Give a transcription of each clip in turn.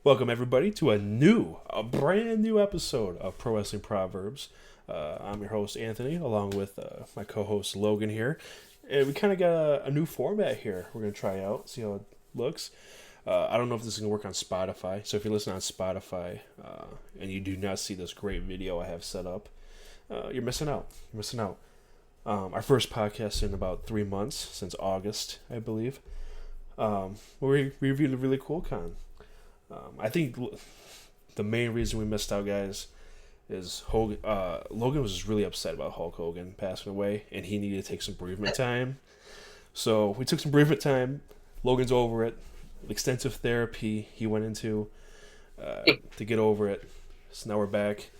Welcome everybody to a brand new episode of Pro Wrestling Proverbs. I'm your host Anthony, along with my co-host Logan here, and we kind of got a new format here. We're gonna try out, see how it looks. I don't know if this is gonna work on Spotify, so if you're listening on Spotify and you do not see this great video I have set up, you're missing out. You're missing out. Our first podcast in about 3 months, since August, I believe. We reviewed a really cool con. I think the main reason we missed out, guys, is Logan was just really upset about Hulk Hogan passing away, and he needed to take some bereavement time. So we took some bereavement time. Logan's over it. Extensive therapy he went into to get over it. So now we're back.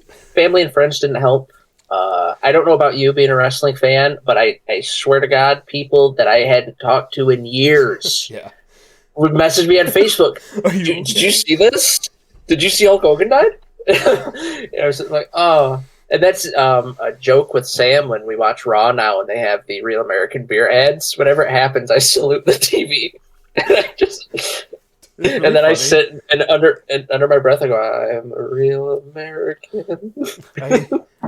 Family and friends didn't help. I don't know about you being a wrestling fan, but I swear to God, people that I hadn't talked to in years Yeah. would message me on Facebook. Did you see this? Did you see Hulk Hogan died? And I was like, oh. And that's a joke with Sam when we watch Raw now and they have the Real American Beer ads. Whenever it happens, I salute the TV. And then I sit and under my breath I go, I am a real American.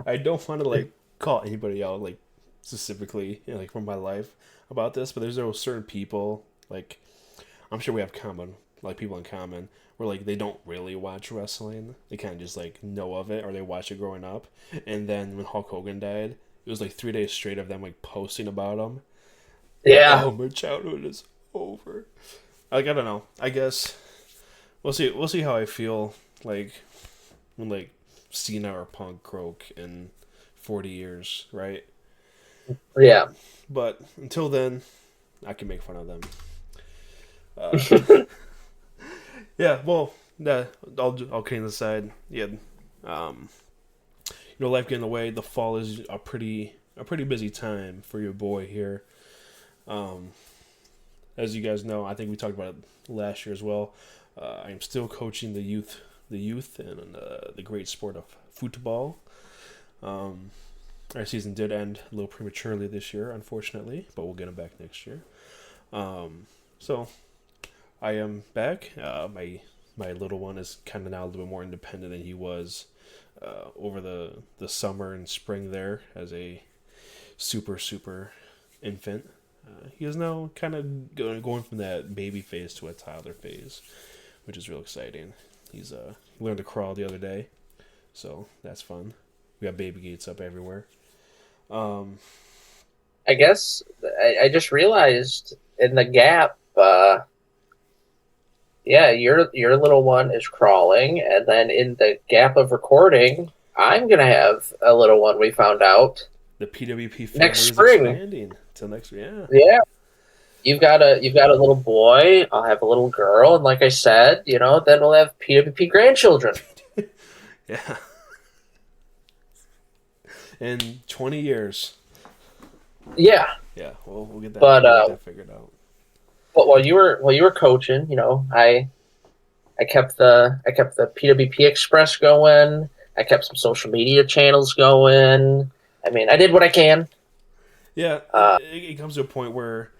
I don't want to call anybody out specifically from my life about this, but there's those certain people I'm sure we have people in common where they don't really watch wrestling. They kind of just know of it, or they watch it growing up. And then when Hulk Hogan died, it was 3 days straight of them posting about him. Yeah. Oh, my childhood is over. I don't know. I guess we'll see. We'll see how I feel when Cena or Punk croak in 40 years, right? Yeah. But until then, I can make fun of them. Yeah, well, all kidding aside, yeah, life getting away. The fall is a pretty busy time for your boy here. As you guys know, I think we talked about it last year as well. I am still coaching the youth in the great sport of football. Our season did end a little prematurely this year, unfortunately, but we'll get him back next year. So I am back. My little one is kind of now a little bit more independent than he was over the summer and spring there as a super infant. He is now kind of going from that baby phase to a toddler phase, which is real exciting. He's learned to crawl the other day, so that's fun. We got baby gates up everywhere. I guess I just realized in the gap, your little one is crawling, and then in the gap of recording, I'm gonna have a little one. We found out The PWP family next is spring. expanding till next year. Yeah, you've got a little boy. I'll have a little girl, and like I said, then we'll have PWP grandchildren. Yeah. In 20 years. Yeah. Yeah, we'll get that, but figured out. But while you were coaching, I kept the PWP Express going. I kept some social media channels going. I mean, I did what I can. Yeah, it comes to a point where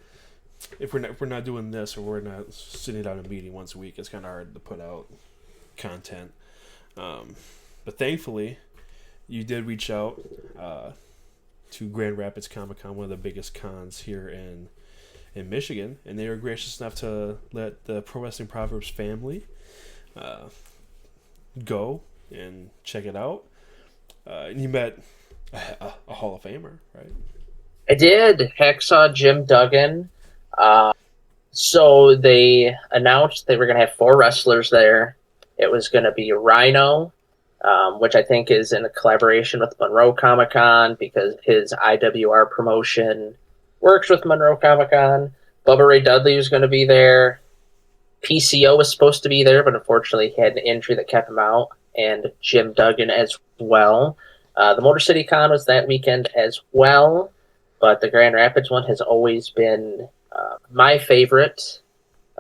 if we're not doing this, or we're not sitting down a meeting once a week, it's kind of hard to put out content. But thankfully, you did reach out to Grand Rapids Comic Con, one of the biggest cons here in Michigan, and they were gracious enough to let the Pro Wrestling Proverbs family go and check it out. And you met a Hall of Famer, right? I did. Hacksaw Jim Duggan. So they announced they were going to have 4 wrestlers there. It was going to be Rhino, which I think is in a collaboration with Monroe Comic Con because his IWR promotion works with Monroe Comic Con. Bubba Ray Dudley was going to be there. PCO was supposed to be there, but unfortunately he had an injury that kept him out. And Jim Duggan as well. The Motor City Con was that weekend as well. But the Grand Rapids one has always been my favorite.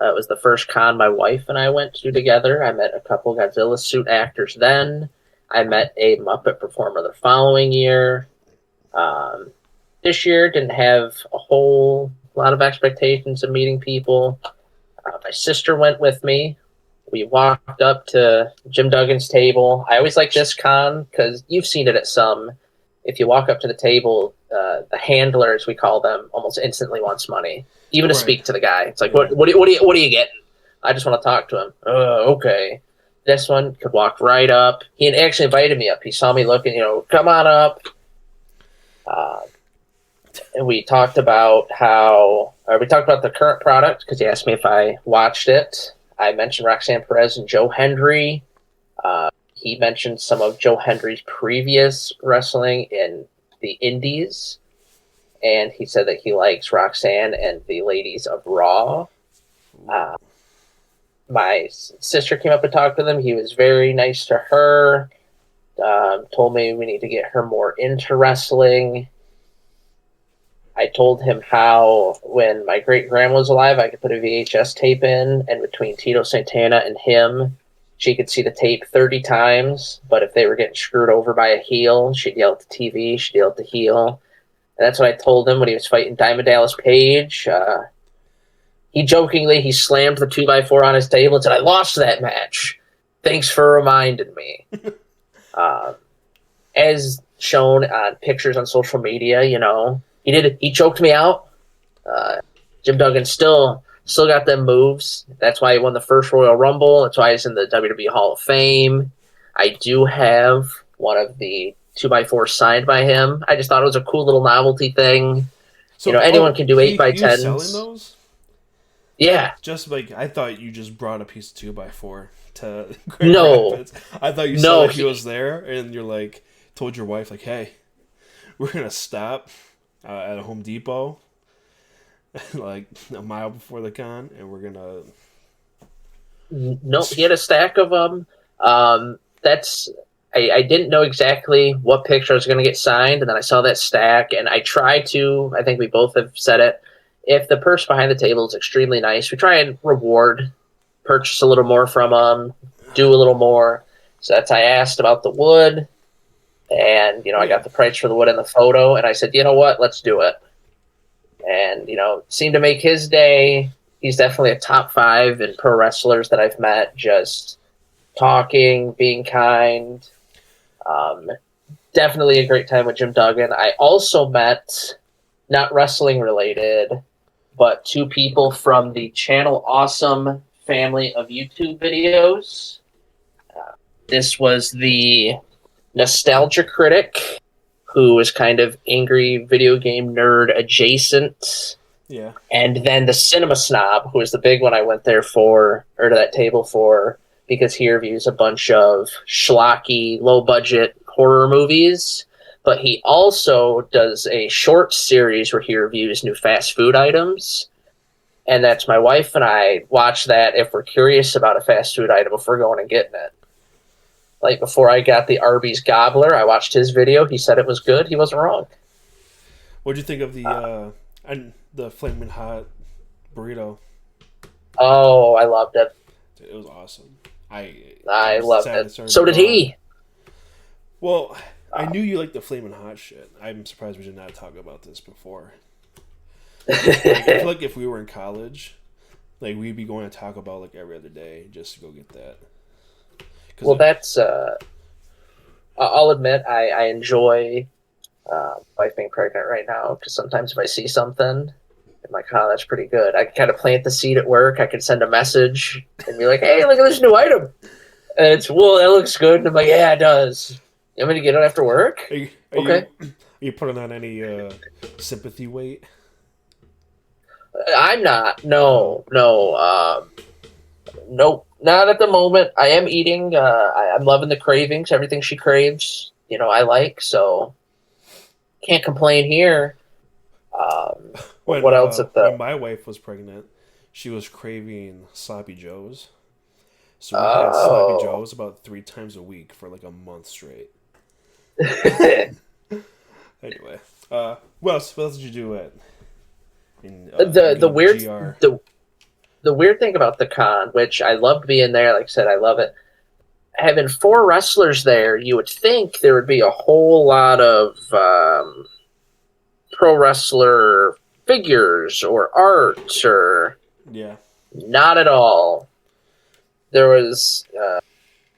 It was the first con my wife and I went to together. I met a couple Godzilla suit actors then. I met a Muppet performer the following year. This year didn't have a whole lot of expectations of meeting people. My sister went with me, We walked up to Jim Duggan's table. I always like this con because you've seen it at some. If you walk up to the table, the handler, as we call them, almost instantly wants money, even to speak to the guy. It's like, what are you getting? I just want to talk to him. Okay. This one could walk right up. He actually invited me up. He saw me looking, come on up. And we talked about the current product because he asked me if I watched it. I mentioned Roxanne Perez and Joe Hendry. He mentioned some of Joe Hendry's previous wrestling in the Indies. And he said that he likes Roxanne and the ladies of Raw. My sister came up and talked with him. He was very nice to her. Told me we need to get her more into wrestling. I told him how when my great-grandma was alive, I could put a VHS tape in, and between Tito Santana and him, she could see the tape 30 times, but if they were getting screwed over by a heel, she'd yell at the TV, she'd yell at the heel. And that's what I told him when he was fighting Diamond Dallas Page. He slammed the 2x4 on his table and said, "I lost that match. Thanks for reminding me." As shown on pictures on social media, he choked me out. Jim Duggan still got them moves. That's why he won the first Royal Rumble. That's why he's in the WWE Hall of Fame. I do have one of the 2x4 signed by him. I just thought it was a cool little novelty thing. So, anyone can do 8x10s. Selling those? Yeah. Just like, I thought you just brought a piece of 2x4 to Grand Rapids. I thought you said he was there, and you're like, told your wife, like, hey, we're going to stop at a Home Depot like a mile before the con, and we're going to... Nope, he had a stack of them. I didn't know exactly what picture I was going to get signed, and then I saw that stack, and I try to, I think we both have said it, if the person behind the table is extremely nice, we try and purchase a little more from them, do a little more. So I asked about the wood, and, I got the price for the wood in the photo, and I said, you know what, let's do it. And, seemed to make his day. He's definitely a top 5 in pro wrestlers that I've met, just talking, being kind. Definitely a great time with Jim Duggan. I also met, not wrestling related, but 2 people from the Channel Awesome family of YouTube videos. This was the Nostalgia Critic, who is kind of angry video game nerd adjacent. Yeah. And then the Cinema Snob, who is the big one I went there to that table for, because he reviews a bunch of schlocky, low-budget horror movies. But he also does a short series where he reviews new fast food items. And that's my wife and I watch that if we're curious about a fast food item before going and getting it. Like before I got the Arby's Gobbler, I watched his video. He said it was good. He wasn't wrong. What'd you think of the Flamin' Hot burrito? Oh, I loved it. It was awesome. I loved it. So did he. Well, I knew you liked the Flamin' Hot shit. I'm surprised we did not talk about this before. I feel like if we were in college, like we'd be going to Taco Bell like every other day just to go get that. Well, that's. I'll admit I enjoy wife being pregnant right now because sometimes if I see something, I'm like, oh, that's pretty good. I can kind of plant the seed at work. I can send a message and be like, hey, look at this new item. And it's, well, that looks good. And I'm like, yeah, it does. You want me to get it after work? Okay. Are you putting on any sympathy weight? I'm not. No. Nope. Not at the moment. I am eating. I'm loving the cravings. Everything she craves, I like. So can't complain here. What else at the... When my wife was pregnant, she was craving Sloppy Joes. So we had Sloppy Joes about 3 times a week for like a month straight. Anyway, what else did you do at? The weird thing about the con, which I loved being there, like I said, I love it. Having 4 wrestlers there, you would think there would be a whole lot of pro wrestler figures or art, or yeah, not at all. there was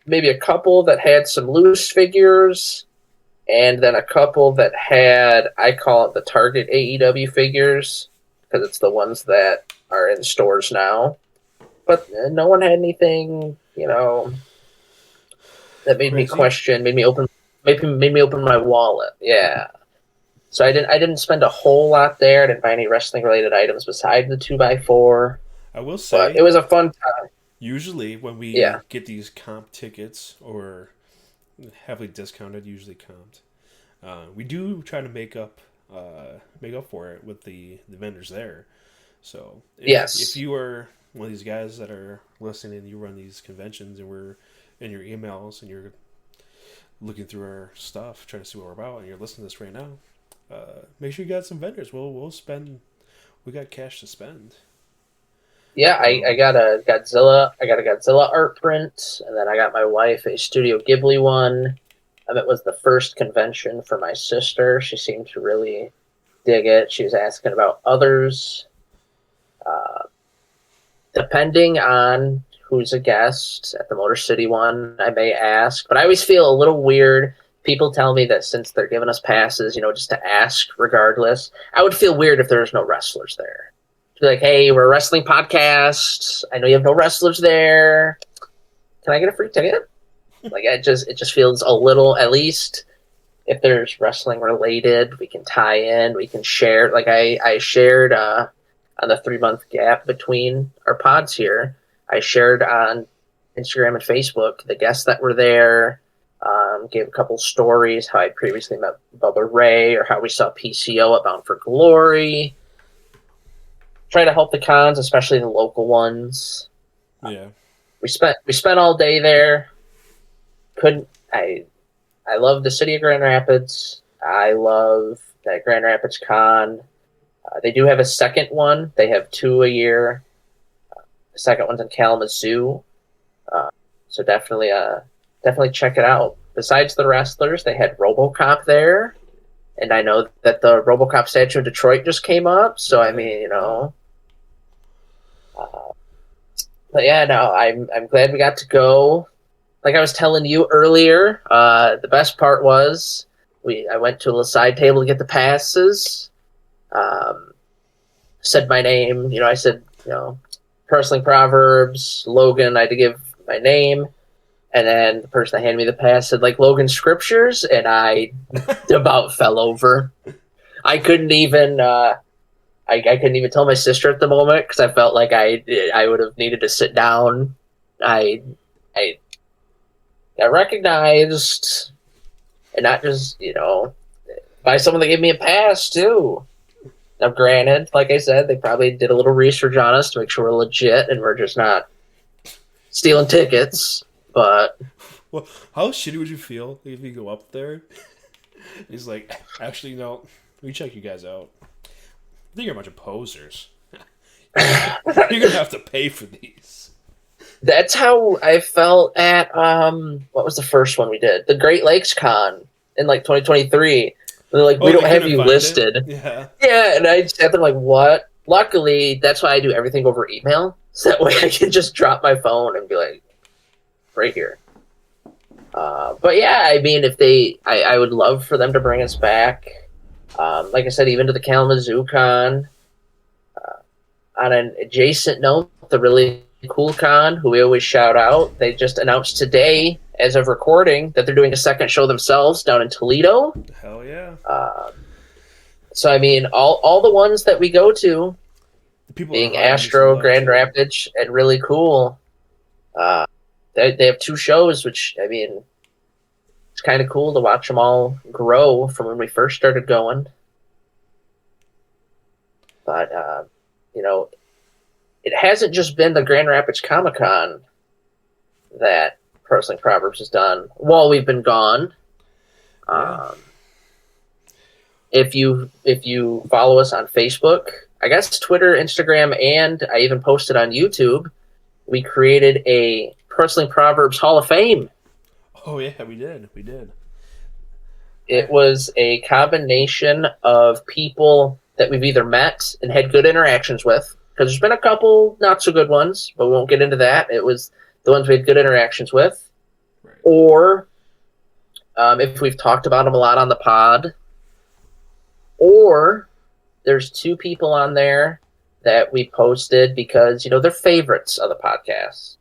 maybe a couple that had some loose figures, and then a couple that had, I call it the Target AEW figures, because it's the ones that are in stores now. But no one had anything, that made me Crazy. question, made me open my wallet. Yeah. So I didn't spend a whole lot there. I didn't buy any wrestling related items besides the 2x4. I will But say, it was a fun time. usually when Yeah. we get these comp tickets or heavily discounted, usually comped, we do try to make up for it with the vendors there. So if Yes. you are one of these guys that are listening and you run these conventions and we're in your emails and you're looking through our stuff trying to see what we're about and you're listening to this right now, make sure you got some vendors. We'll spend. We got cash to spend. Yeah, I got a Godzilla. I got a Godzilla art print, and then I got my wife a Studio Ghibli one. It was the first convention for my sister. She seemed to really dig it. She was asking about others. Uh, Depending on who's a guest at the Motor City one, I may ask, but I always feel a little weird. People tell me that since they're giving us passes, just to ask regardless. I would feel weird if there was no wrestlers there. To be like, hey, we're a wrestling podcast. I know you have no wrestlers there. Can I get a free ticket? Like, it just feels a little, at least if there's wrestling related, we can tie in, we can share. Like I shared on the 3-month gap between our pods here. I shared on Instagram and Facebook the guests that were there. Gave a couple stories, how I previously met Bubba Ray, or how we saw PCO at Bound for Glory. Try to help the cons, especially the local ones. Yeah. We spent all day there. I love the city of Grand Rapids. I love that Grand Rapids Con. They do have a second one. They have 2 a year. The second one's in Kalamazoo. So definitely check it out. Besides the wrestlers, they had RoboCop there. And I know that the RoboCop statue in Detroit just came up. So, I mean, but yeah, no, I'm glad we got to go. Like I was telling you earlier, the best part was I went to a side table to get the passes. Said my name. I said, Wrestling Proverbs, Logan. I had to give my name. And then the person that handed me the pass said, like, Logan Scriptures. And I about fell over. I couldn't even... I couldn't even tell my sister at the moment because I felt like I would have needed to sit down. I got recognized, and not just by someone that gave me a pass too. Now, granted, like I said, they probably did a little research on us to make sure we're legit and we're just not stealing tickets. But Well, how shitty would you feel if you go up there? He's like, actually, no. Let me check you guys out. I think you're a bunch of posers. You're gonna have to pay for these. that's how I felt at what was the first one we did? The Great Lakes Con in like 2023. They're like, we don't have you listed. Yeah. Yeah, and I sat there like, what? Luckily, that's why I do everything over email. So that way I can just drop my phone and be like, right here. But yeah, I mean, if I would love for them to bring us back. Like I said, even to the Kalamazoo Con. On an adjacent note, the really cool con, who we always shout out, they just announced today, as of recording, that they're doing a second show themselves down in Toledo. Hell yeah. So, I mean, all the ones that we go to, People being Astro, Grand Rapids, and really cool, they have 2 shows, which, I mean, it's kind of cool to watch them all grow from when we first started going. But, it hasn't just been the Grand Rapids Comic-Con that Wrestling Proverbs has done while we've been gone. Yeah. If you follow us on Facebook, I guess Twitter, Instagram, and I even posted on YouTube, we created a Wrestling Proverbs Hall of Fame. Oh yeah, we did. We did. It was a combination of people that we've either met and had good interactions with, because there's been a couple not so good ones, but we won't get into that. It was the ones we had good interactions with, Right. or if we've talked about them a lot on the pod, or there's two people on there that we posted because, they're favorites of the podcast.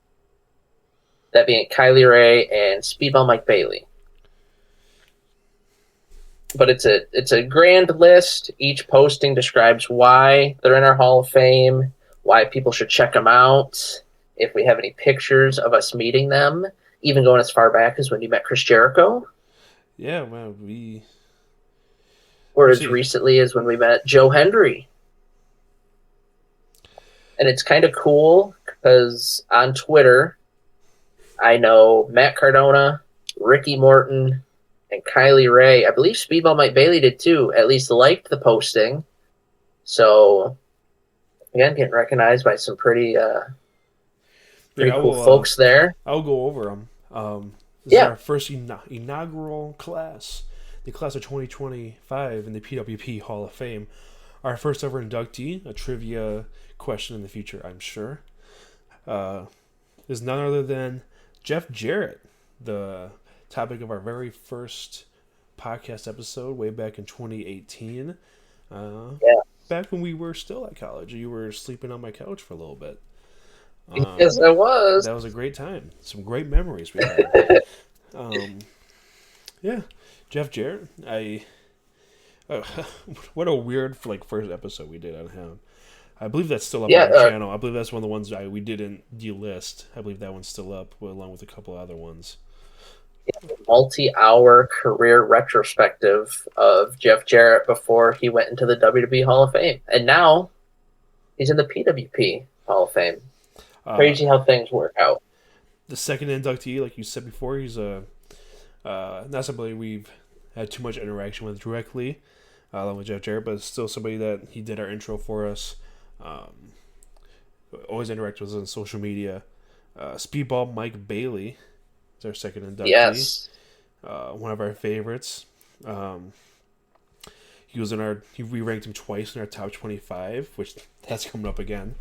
That being Kylie Ray and Speedball Mike Bailey. But it's a grand list. Each posting describes why they're in our Hall of Fame, why people should check them out, if we have any pictures of us meeting them, even going as far back as when you met Chris Jericho. Yeah, well, we... Or as recently as when we met Joe Hendry. And it's kind of cool because on Twitter, I know Matt Cardona, Ricky Morton, and Kylie Ray. I believe Speedball Mike Bailey did too, at least liked the posting. So, again, getting recognized by some pretty cool folks there. I'll go over them. This is our first inaugural class, the class of 2025 in the PWP Hall of Fame. Our first ever inductee, a trivia question in the future, I'm sure, is none other than Jeff Jarrett, the topic of our very first podcast episode way back in 2018. Back when we were still at college. You were sleeping on my couch for a little bit. Yes, I was. That was a great time. Some great memories we had. Yeah, Jeff Jarrett. What a weird first episode we did on him. I believe that's still up on our channel. I believe that's one of the ones we didn't delist. I believe that one's still up, along with a couple other ones. Multi-hour career retrospective of Jeff Jarrett before he went into the WWE Hall of Fame. And now he's in the PWP Hall of Fame. Crazy how things work out. The second inductee, like you said before, he's not somebody we've had too much interaction with directly, along with Jeff Jarrett, but it's still somebody that he did our intro for us. Always interact with us on social media. Speedball Mike Bailey is our second inductee. Yes. One of our favorites. We ranked him twice in our top 25, which that's coming up again.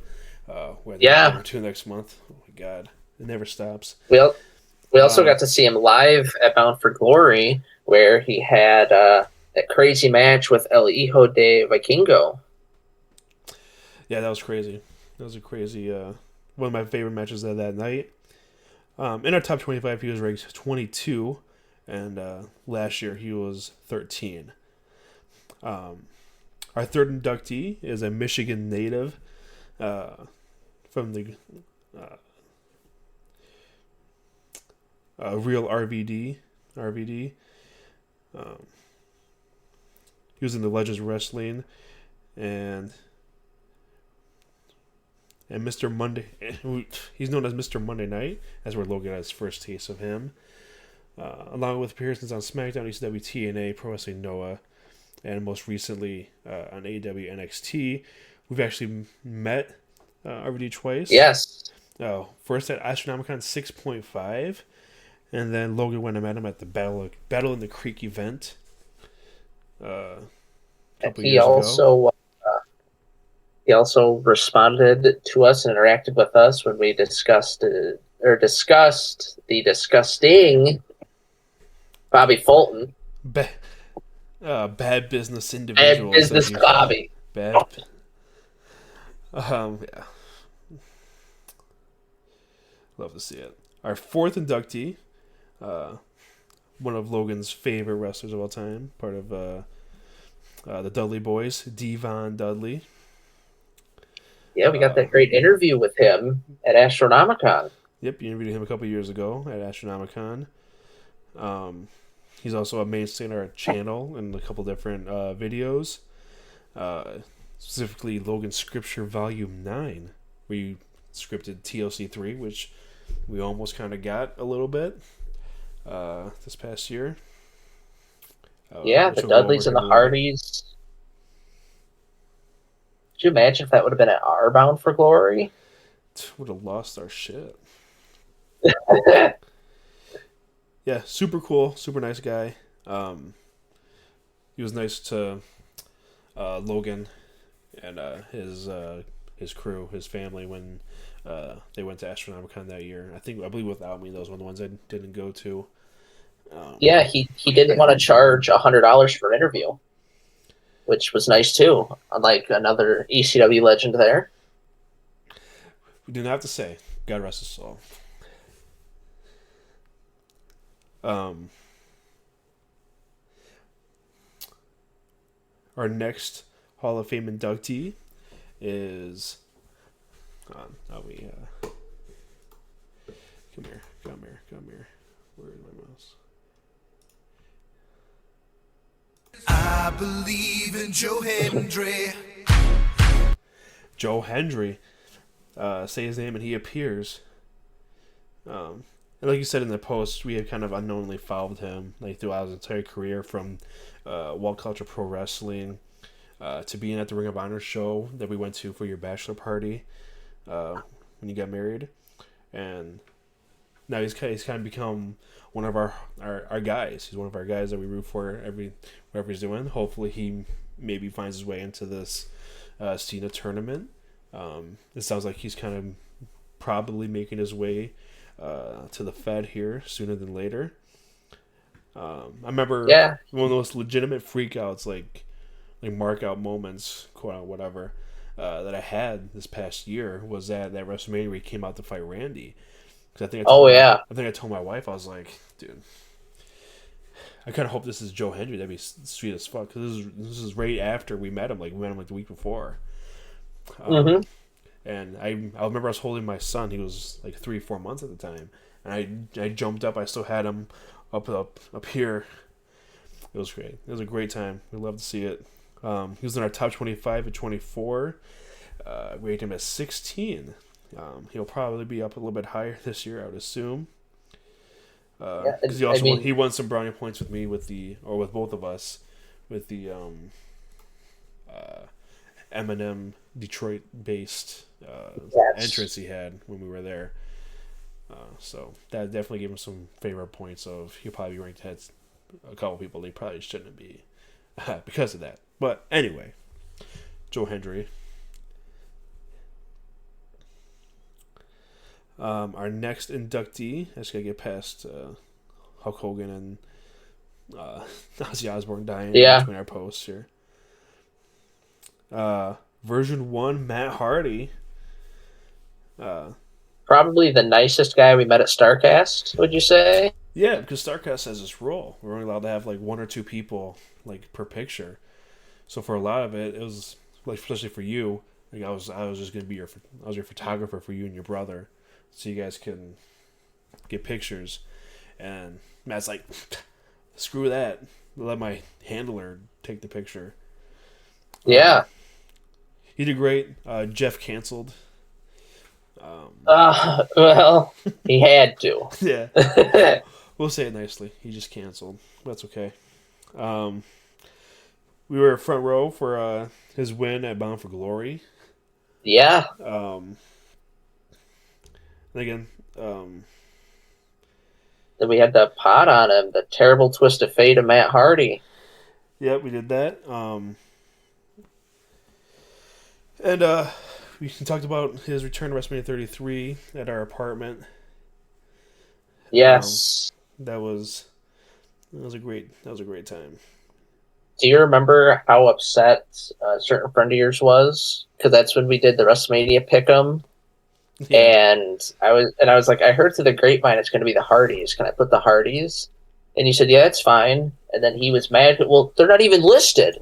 To next month. Oh my god, it never stops. We also got to see him live at Bound for Glory, where he had that crazy match with El Hijo de Vikingo. Yeah, that was crazy. That was a crazy one of my favorite matches of that night. In our top 25, he was ranked 22, and last year he was 13. Our third inductee is a Michigan native from the real RVD. He was in the Legends Wrestling and Mr. Monday. He's known as Mr. Monday Night. That's where Logan got his first taste of him. Along with appearances on SmackDown, ECW, TNA, Pro Wrestling Noah, and most recently on AEW NXT. We've actually met RVD twice. Yes. First at Astronomicon 6.5, and then Logan went and met him at the Battle in the Creek event. He also responded to us and interacted with us when we discussed the disgusting Bobby Fulton. Bad business individual. Bad business Bobby. Yeah. Love to see it. Our fourth inductee, one of Logan's favorite wrestlers of all time, part of the Dudley Boys, Devon Dudley. Yeah, we got that great interview with him at Astronomicon. Yep, you interviewed him a couple years ago at Astronomicon. He's also a mainstay on our channel in a couple different videos. Specifically, Logan Scripture Volume 9. We scripted TLC 3, which we almost kind of got a little bit this past year. The Dudleys and the Hardys. Could you imagine if that would have been at our Bound for Glory? Would have lost our shit. Yeah, super cool, super nice guy. He was nice to Logan and his crew, his family, when They went to Astronomicon that year. I believe without me, those were the ones I didn't go to. Yeah, he didn't want to charge $100 for an interview, which was nice too. Unlike another ECW legend there. We didn't have to say. God rest his soul. Our next Hall of Fame inductee is. Come here. Where is my mouse? I believe in Joe Hendry. Joe Hendry. Say his name and he appears. And like you said in the post, we had kind of unknowingly followed him like throughout his entire career, from World Culture Pro Wrestling to being at the Ring of Honor show that we went to for your bachelor party when you got married, and now he's kind of become one of our guys. He's one of our guys that we root for whatever he's doing. Hopefully he maybe finds his way into this Cena tournament. It sounds like he's kind of probably making his way to the Fed here sooner than later. I remember one of those legitimate freakouts, like mark out moments, quote out whatever, that I had this past year was that WrestleMania where he came out to fight Randy. Cause I think I told my wife, I was like, dude, I kind of hope this is Joe Hendry. That'd be sweet as fuck. Cause this is right after we met him. Like we met him like the week before. And I remember I was holding my son. He was like 3-4 months at the time, and I jumped up. I still had him up here. It was great. It was a great time. We love to see it. He was in our top 25 at 24. We rated him at 16. He'll probably be up a little bit higher this year, I would assume. Because he won some brownie points with me with both of us with the Eminem Detroit based entrance he had when we were there. So that definitely gave him some favorite points of he'll probably be ranked ahead a couple people they probably shouldn't be because of that. But anyway, Joe Hendry. Our next inductee, I just gotta get past Hulk Hogan and Ozzy Osbourne dying between our posts here. Version 1, Matt Hardy. Probably the nicest guy we met at StarCast, would you say? Yeah, because StarCast has this rule. We're only allowed to have like 1 or 2 people like per picture. So for a lot of it, it was like, especially for you, like I was just gonna be your photographer for you and your brother, so you guys can get pictures. And Matt's like, screw that. Let my handler take the picture. Yeah. He did great. Jeff canceled. Well, he had to. Yeah. We'll say it nicely. He just canceled. That's okay. We were front row for his win at Bound for Glory. Yeah. And again, Then we had the pot on him, the terrible twist of fate of Matt Hardy. Yeah, we did that. And we talked about his return to WrestleMania 33 at our apartment. Yes. That was a great time. Do you remember how upset a certain friend of yours was? Because that's when we did the WrestleMania pick'em. Yeah. And I was like, I heard through the grapevine it's going to be the Hardys. Can I put the Hardys? And you said, yeah, it's fine. And then he was mad. Well, they're not even listed.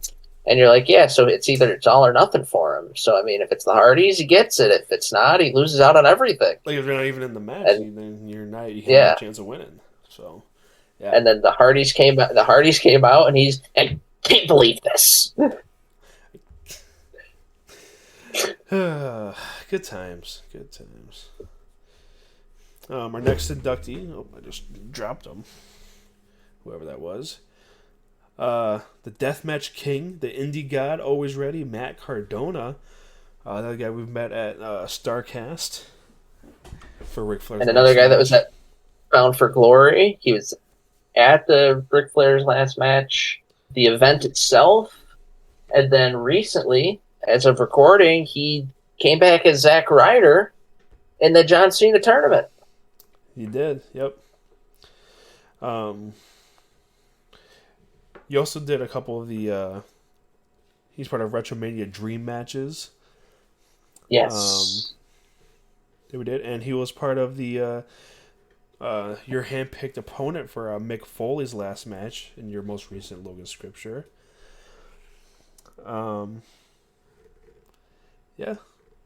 And you're like, yeah, so it's all or nothing for him. So, I mean, if it's the Hardys, he gets it. If it's not, he loses out on everything. Like, if you're not even in the match, then you have a chance of winning. So, yeah. And then the Hardys came out, and I can't believe this. Good times. Our next inductee, I just dropped him. Whoever that was. The Deathmatch King, the Indie God, always ready, Matt Cardona. Another guy we've met at StarCast for Ric Flair's. And another guy that was at Bound for Glory. He was at the Ric Flair's last match, the event itself, and then recently, as of recording, he came back as Zack Ryder in the John Cena tournament. He did. Yep. He also did a couple of the. He's part of Retromania Dream matches. Yes. That we did, and he was part of the your hand-picked opponent for Mick Foley's last match in your most recent Logan Scripture. Yeah,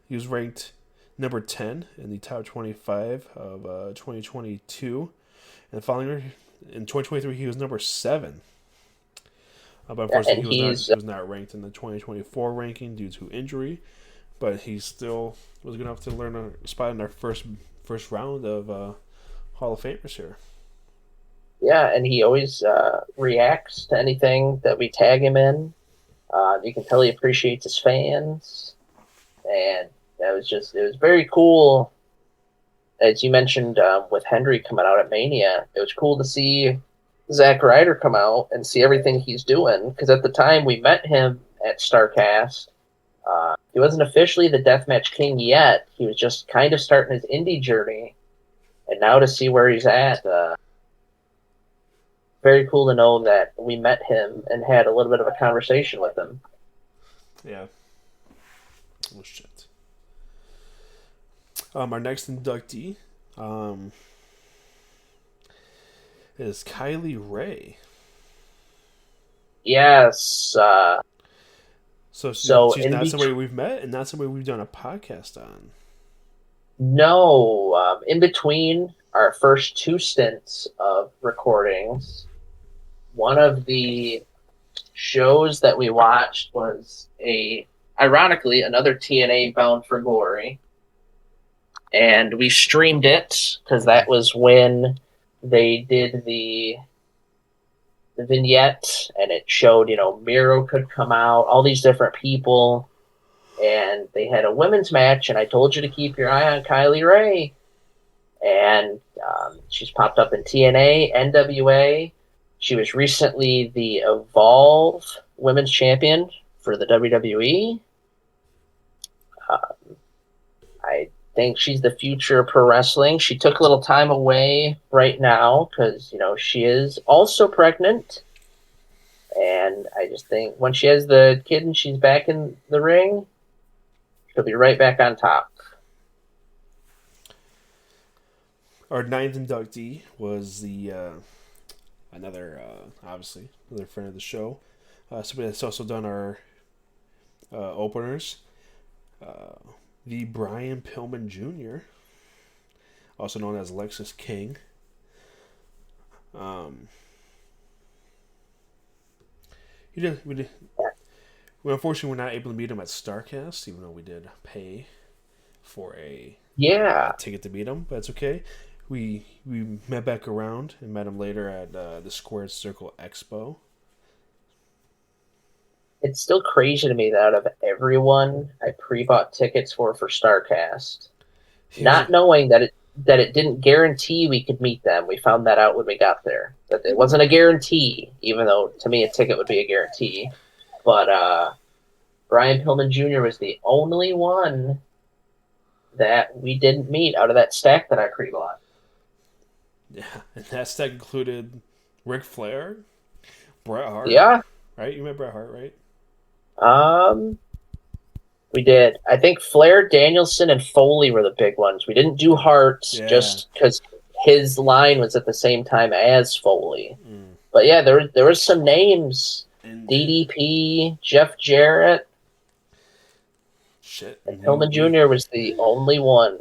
he was ranked number 10 in the top 25 of 2022, and the following year, in 2023, he was number 7. But unfortunately, he was not ranked in the 2024 ranking due to injury. But he still was good enough to learn a spot in our first round of Hall of Famers here. Yeah, and he always reacts to anything that we tag him in. You can tell he appreciates his fans, and it was very cool. As you mentioned, with Hendry coming out at Mania, it was cool to see Zack Ryder come out and see everything he's doing. Because at the time we met him at StarCast, he wasn't officially the Deathmatch King yet. He was just kind of starting his indie journey, and now to see where he's at, very cool to know that we met him and had a little bit of a conversation with him. Yeah. Oh shit. Our next inductee is Kylie Ray. Yes. So she's not somebody we've met and not somebody we've done a podcast on. No. In between our first 2 stints of recordings, one of the shows that we watched was ironically, another TNA Bound for Glory. And we streamed it because that was when they did the vignette, and it showed, Miro could come out, all these different people, and they had a women's match, and I told you to keep your eye on Kylie Ray. And she's popped up in TNA, NWA. She was recently the Evolve Women's Champion for the WWE. I think she's the future of pro wrestling. She took a little time away right now because, she is also pregnant. And I just think when she has the kid and she's back in the ring, she'll be right back on top. Our 9th inductee was the obviously another friend of the show. Somebody that's also done our openers. The Brian Pillman Jr., also known as Lexus King. We unfortunately were not able to meet him at StarCast, even though we did pay for a ticket to meet him, but it's okay. We met back around and met him later at the Squared Circle Expo. It's still crazy to me that out of everyone I pre-bought tickets for StarCast, not knowing that it didn't guarantee we could meet them. We found that out when we got there. That it wasn't a guarantee, even though to me a ticket would be a guarantee. But Brian Pillman Jr. was the only one that we didn't meet out of that stack that I pre-bought. Yeah, and that stack included Ric Flair, Bret Hart. Yeah. Right? You met Bret Hart, right? We did. I think Flair, Danielson, and Foley were the big ones. We didn't do Hart just because his line was at the same time as Foley. But yeah, there was some names. DDP, Jeff Jarrett. Shit. And Pillman Jr. was the only one.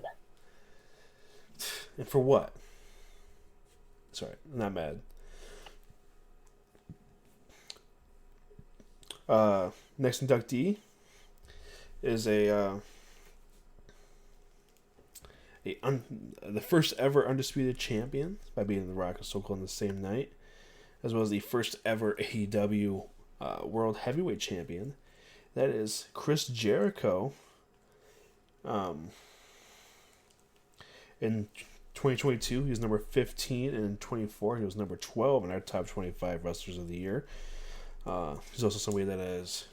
And for what? Sorry, I'm not mad. Next inductee is the first ever undisputed champion by beating The Rock and Stone Cold on the same night, as well as the first ever AEW World Heavyweight Champion. That is Chris Jericho. In 2022, he was number 15, and in 2024, he was number 12 in our top 25 wrestlers of the year. He's also somebody that has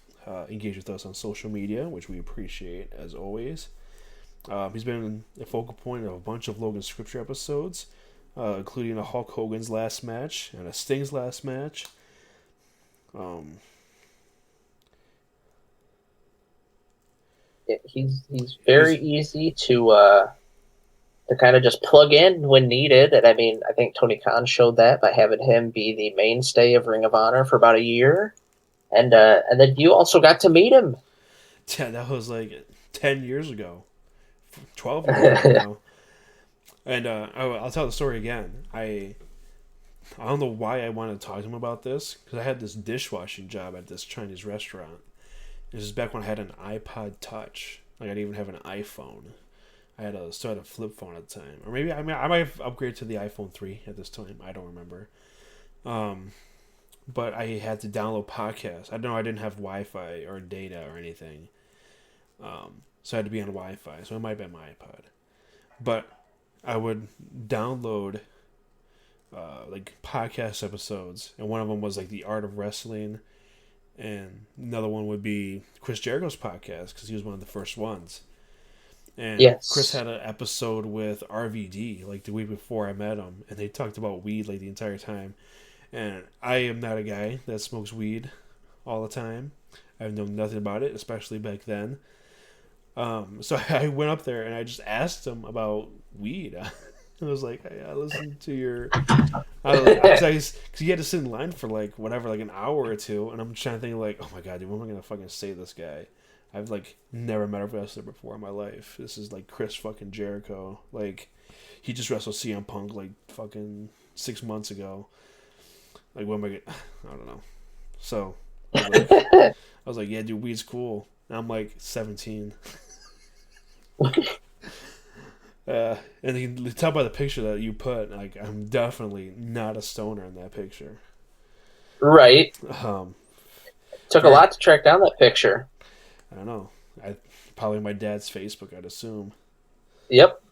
engaged with us on social media, which we appreciate as always. He's been a focal point of a bunch of Logan Scripture episodes, including a Hulk Hogan's last match and a Sting's last match. He's very easy to kind of just plug in when needed. And I mean, I think Tony Khan showed that by having him be the mainstay of Ring of Honor for about a year. And then you also got to meet him. Yeah, that was like 10 years ago. 12 years ago now. And I'll tell the story again. I don't know why I wanted to talk to him about this, because I had this dishwashing job at this Chinese restaurant. This is back when I had an iPod Touch. Like, I didn't even have an iPhone. I had a flip phone at the time. Or maybe, I might have upgraded to the iPhone 3 at this time. I don't remember. But I had to download podcasts. I didn't have Wi-Fi or data or anything. So I had to be on Wi-Fi. So it might have been my iPod. But I would download like podcast episodes. And one of them was like The Art of Wrestling. And another one would be Chris Jericho's podcast, because he was one of the first ones. And yes. Chris had an episode with RVD like the week before I met him, and they talked about weed like the entire time. And I am not a guy that smokes weed all the time. I know nothing about it, especially back then. So I went up there and I just asked him about weed. I was like, hey, I listened to your... Because he had to sit in line for like an hour or two, and I'm trying to think like, oh my god, dude, what am I going to fucking say to this guy? I've like never met a wrestler before in my life. This is like Chris fucking Jericho. Like, he just wrestled CM Punk like fucking 6 months ago. Like, what am I gonna... I don't know. So, I was like, yeah, dude, weed's cool. And I'm like 17. And you can tell by the picture that you put, like, I'm definitely not a stoner in that picture. Right. Took a lot to track down that picture. I don't know. Probably my dad's Facebook, I'd assume. Yep.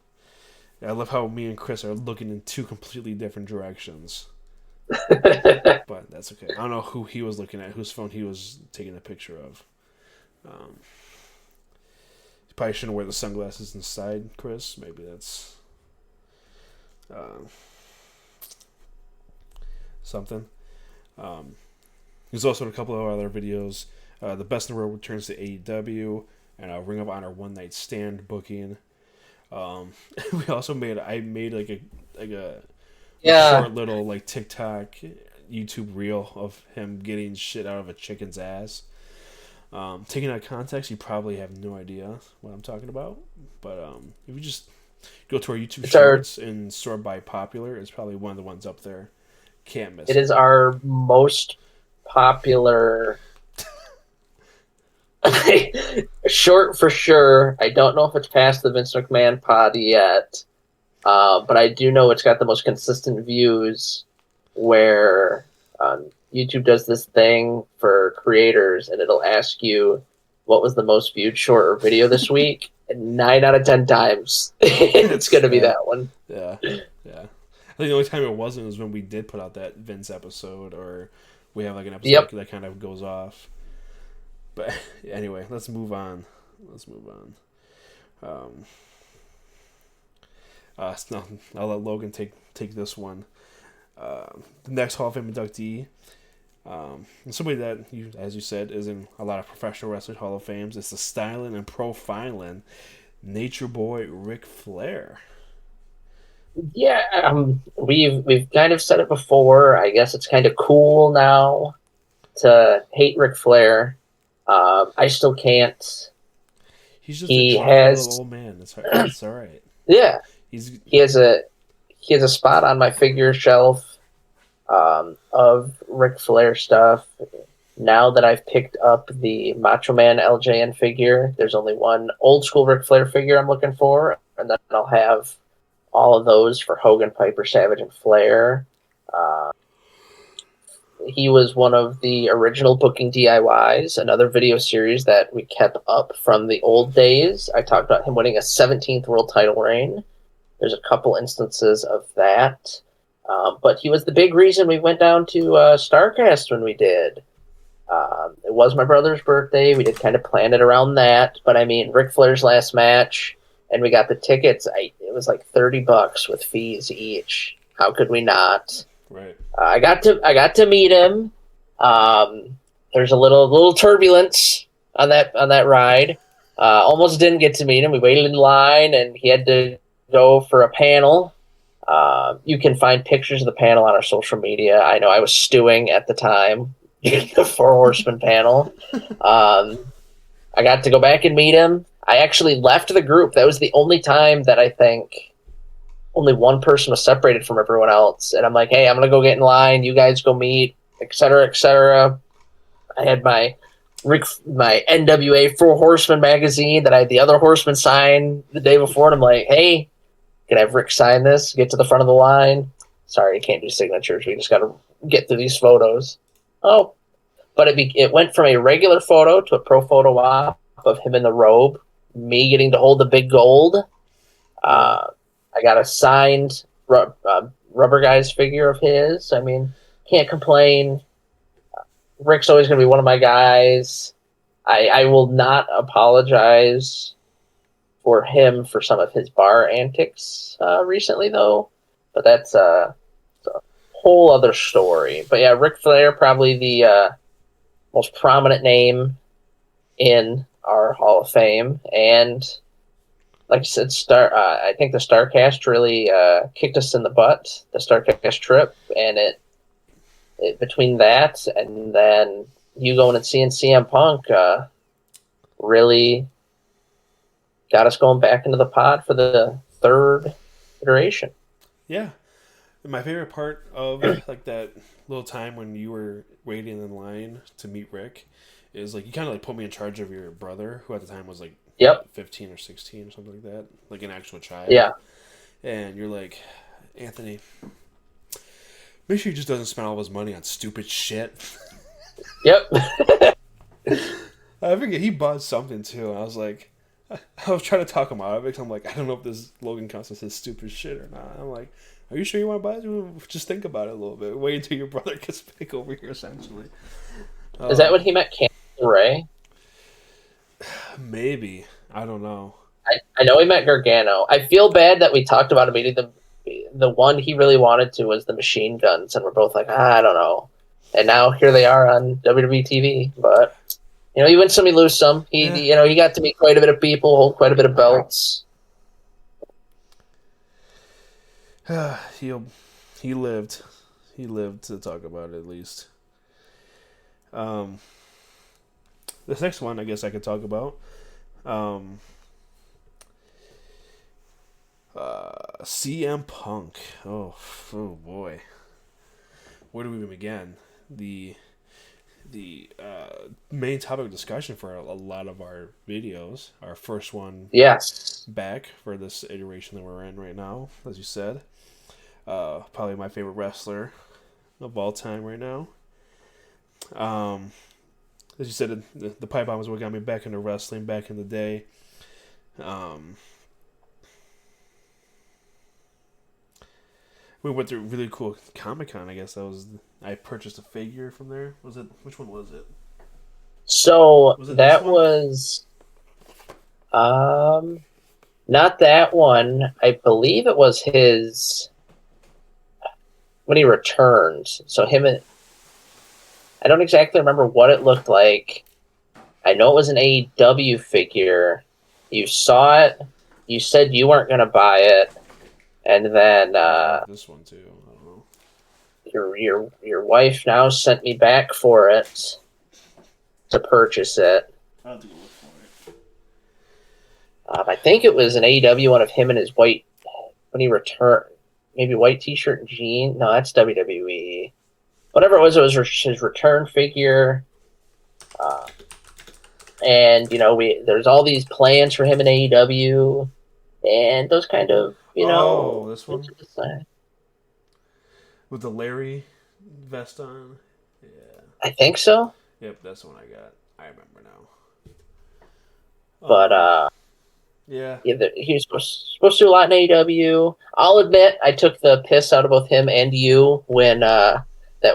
I love how me and Chris are looking in two completely different directions. But that's okay. I don't know who he was looking at, whose phone he was taking a picture of. You probably shouldn't wear the sunglasses inside, Chris. Maybe that's something. There's also a couple of other videos. The Best in the World returns to AEW, and Ring of Honor One Night Stand booking. We also made like a short little like TikTok, YouTube reel of him getting shit out of a chicken's ass. Taking out of context, you probably have no idea what I'm talking about. But if you just go to our YouTube shorts and sort by popular, it's probably one of the ones up there. Can't miss it. It is our most popular short for sure. I don't know if it's past the Vince McMahon pod yet, but I do know it's got the most consistent views, where YouTube does this thing for creators, and it'll ask you what was the most viewed short or video this week, and 9 out of 10 times it's going to be that one. Yeah. I think the only time it wasn't was when we did put out that Vince episode, or we have like an episode that kind of goes off. But anyway, let's move on. I'll let Logan take this one. The next Hall of Fame inductee, somebody that, as you said, is in a lot of professional wrestling Hall of Fames. It's the styling and profiling Nature Boy Ric Flair. Yeah, we've kind of said it before. I guess it's kind of cool now to hate Ric Flair. I still can't. He's just a little old man. It's all right. Yeah, he has a spot on my figure shelf of Ric Flair stuff. Now that I've picked up the Macho Man LJN figure, there's only one old school Ric Flair figure I'm looking for, and then I'll have all of those for Hogan, Piper, Savage, and Flair. He was one of the original Booking DIYs, another video series that we kept up from the old days. I talked about him winning a 17th world title reign. There's a couple instances of that. But he was the big reason we went down to StarCast when we did. It was my brother's birthday. We did kind of plan it around that. But, I mean, Ric Flair's last match, and we got the tickets. It was like $30 with fees each. How could we not? Right. I got to meet him. There's a little turbulence on that ride. Almost didn't get to meet him. We waited in line, and he had to go for a panel. You can find pictures of the panel on our social media. I know I was stewing at the time. The Four Horsemen panel. I got to go back and meet him. I actually left the group. That was the only time that I think only one person was separated from everyone else. And I'm like, hey, I'm going to go get in line. You guys go meet, et cetera, et cetera. I had my NWA Four Horsemen magazine that I had the other horseman sign the day before. And I'm like, hey, can I have Rick sign this? Get to the front of the line. Sorry, you can't do signatures. We just got to get through these photos. Oh, but it went from a regular photo to a pro photo op of him in the robe, me getting to hold the big gold. I got a signed Rubber Guys figure of his. I mean, can't complain. Rick's always going to be one of my guys. I will not apologize for him for some of his bar antics recently, though. But that's a whole other story. But yeah, Ric Flair, probably the most prominent name in our Hall of Fame. And like I said, I think the StarCast really kicked us in the butt, the StarCast trip. And it between that and then you going and seeing CM Punk really got us going back into the pod for the third iteration. Yeah. My favorite part of like that little time when you were waiting in line to meet Rick is like you kind of like put me in charge of your brother, who at the time was like 15 or 16 or something like that, like an actual child. Yeah. And you're like, Anthony, make sure he just doesn't spend all of his money on stupid shit. Yep. I forget he bought something too, and I was like, I was trying to talk him out of it because I'm like, I don't know if this Logan counts as his stupid shit or not. I'm like, are you sure you want to buy it? Just think about it a little bit. Wait until your brother gets back over here, essentially. Is that when he met Candice Ray? Maybe. I don't know. I know he met Gargano. I feel bad that we talked about him meeting the one he really wanted to was the Machine Guns, and we're both like, I don't know. And now here they are on WWE TV. But you win some, you lose some. He got to meet quite a bit of people, hold quite a bit of belts. He lived. He lived to talk about it at least. This next one, I guess I could talk about. CM Punk. Oh boy. Where do we even begin? The main topic of discussion for a lot of our videos. Our first one, yes, back for this iteration that we're in right now, as you said. Probably my favorite wrestler of all time right now. As you said, the pipe bomb was what got me back into wrestling back in the day. We went to a really cool Comic-Con, I guess. I purchased a figure from there. Which one was it? So that was not that one. I believe it was his when he returned. So I don't exactly remember what it looked like. I know it was an AEW figure. You saw it. You said you weren't going to buy it. And then this one too. I don't know. Your wife now sent me back for it to purchase it. I'll have to go look for it. I think it was an AEW one of him and his white when he returned. Maybe white T-shirt and jean. No, that's WWE. Whatever it was his return figure. And there's all these plans for him in AEW, and those kind of this one with the Larry vest on. Yeah, I think so. Yep, that's the one I got. I remember now. But yeah, he was supposed to do a lot in AEW. I'll admit I took the piss out of both him and you when that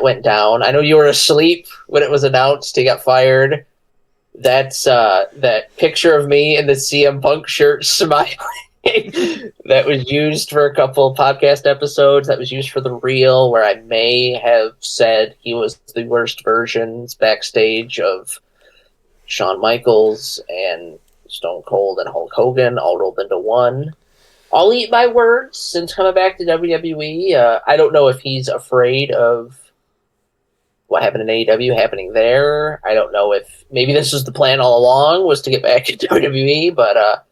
went down. I know you were asleep when it was announced he got fired. That's that picture of me in the CM Punk shirt smiling that was used for a couple of podcast episodes. That was used for the reel where I may have said he was the worst versions backstage of Shawn Michaels and Stone Cold and Hulk Hogan all rolled into one. I'll eat my words since coming back to WWE. I don't know if he's afraid of what happened in AEW happening there. I don't know if maybe this was the plan all along was to get back to WWE, but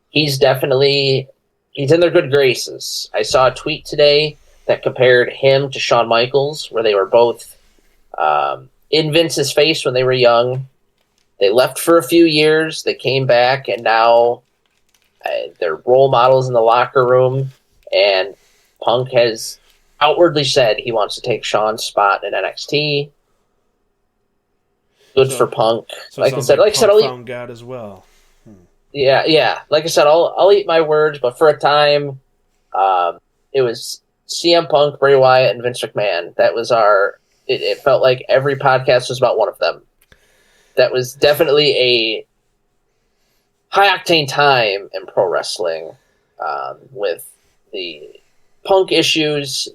he's in their good graces. I saw a tweet today that compared him to Shawn Michaels, where they were both in Vince's face when they were young. They left for a few years. They came back, and now they're role models in the locker room. And Punk has outwardly said he wants to take Shawn's spot in NXT. Good for Punk. So like I said, Punk I'll found God as well. Yeah. Like I said, I'll eat my words. But for a time, it was CM Punk, Bray Wyatt, and Vince McMahon. That was It felt like every podcast was about one of them. That was definitely a high octane time in pro wrestling, with the Punk issues,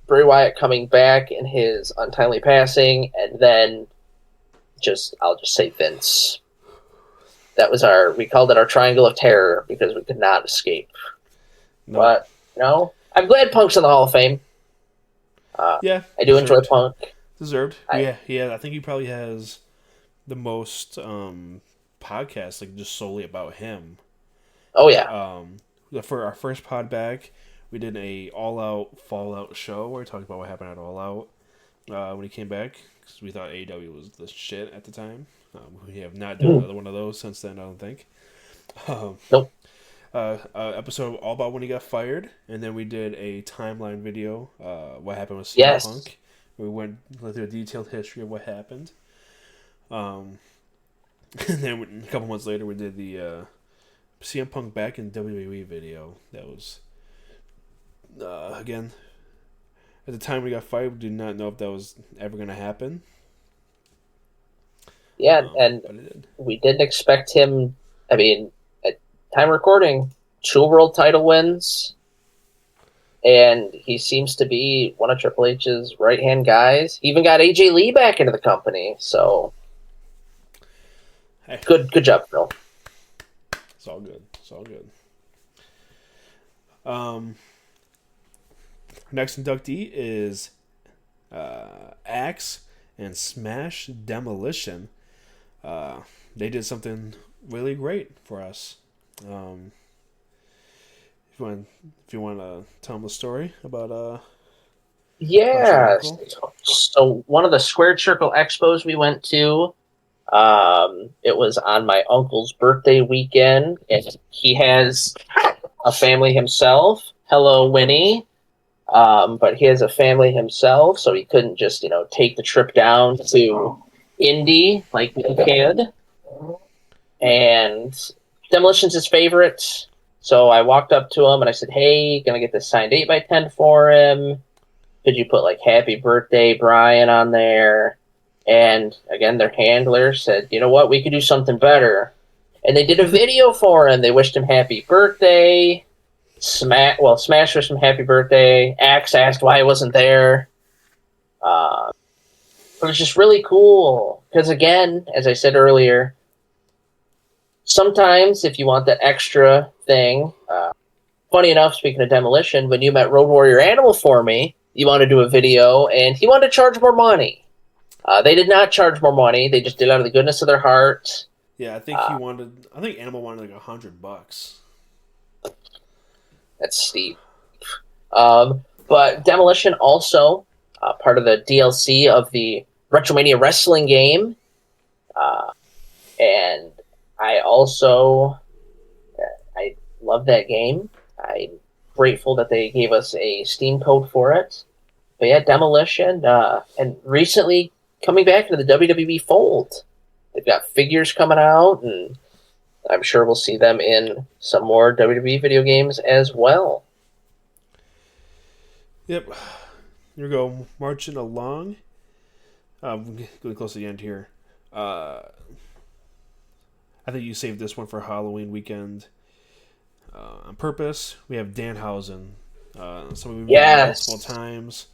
Bray Wyatt coming back in his untimely passing, and then I'll just say Vince. That was we called it our triangle of terror because we could not escape. No. But, I'm glad Punk's in the Hall of Fame. Yeah. I do enjoy Punk. Deserved. I think he probably has the most podcasts, like, just solely about him. Oh, yeah. For our first pod back, we did a all-out Fallout show where we talked about what happened at All Out when he came back, because we thought AEW was the shit at the time. We have not done another one of those since then, I don't think. Nope. Episode all about when he got fired, and then we did a timeline video, what happened with CM Punk. We went through a detailed history of what happened. And then a couple months later, we did the CM Punk back in WWE video. That was, again, at the time we got fired, we did not know if that was ever going to happen. Yeah, and we didn't expect him. I mean, at time recording, 2 world title wins, and he seems to be one of Triple H's right-hand guys. He even got AJ Lee back into the company, so hey. Good job, Phil. It's all good. Next inductee is Axe and Smash Demolition. They did something really great for us. If you want to tell them the story about yeah. So one of the Squared Circle Expos we went to, it was on my uncle's birthday weekend, and he has a family himself. Hello, Winnie. But he has a family himself, so he couldn't just take the trip down to Indy like we could. And Demolition's his favorite, so I walked up to him and I said, "Hey, gonna get this signed 8x10 for him. Could you put like Happy Birthday Brian on there?" And again, their handler said, "You know what? We could do something better." And they did a video for him. They wished him happy birthday. Smash wished him happy birthday. Axe asked why he wasn't there. It was just really cool. Because again, as I said earlier, sometimes if you want that extra thing, funny enough, speaking of Demolition, when you met Road Warrior Animal for me, you wanted to do a video, and he wanted to charge more money. They did not charge more money. They just did it out of the goodness of their heart. Yeah, I think Animal wanted like $100. That's steep. But Demolition also part of the DLC of the Retromania Wrestling game, and I love that game. I'm grateful that they gave us a Steam code for it. But yeah, Demolition, and recently coming back into the WWE fold. They've got figures coming out, and I'm sure we'll see them in some more WWE video games as well. Yep. Here we go, marching along. Getting close to the end here. I think you saved this one for Halloween weekend on purpose. We have Danhausen. Somebody we've met multiple times.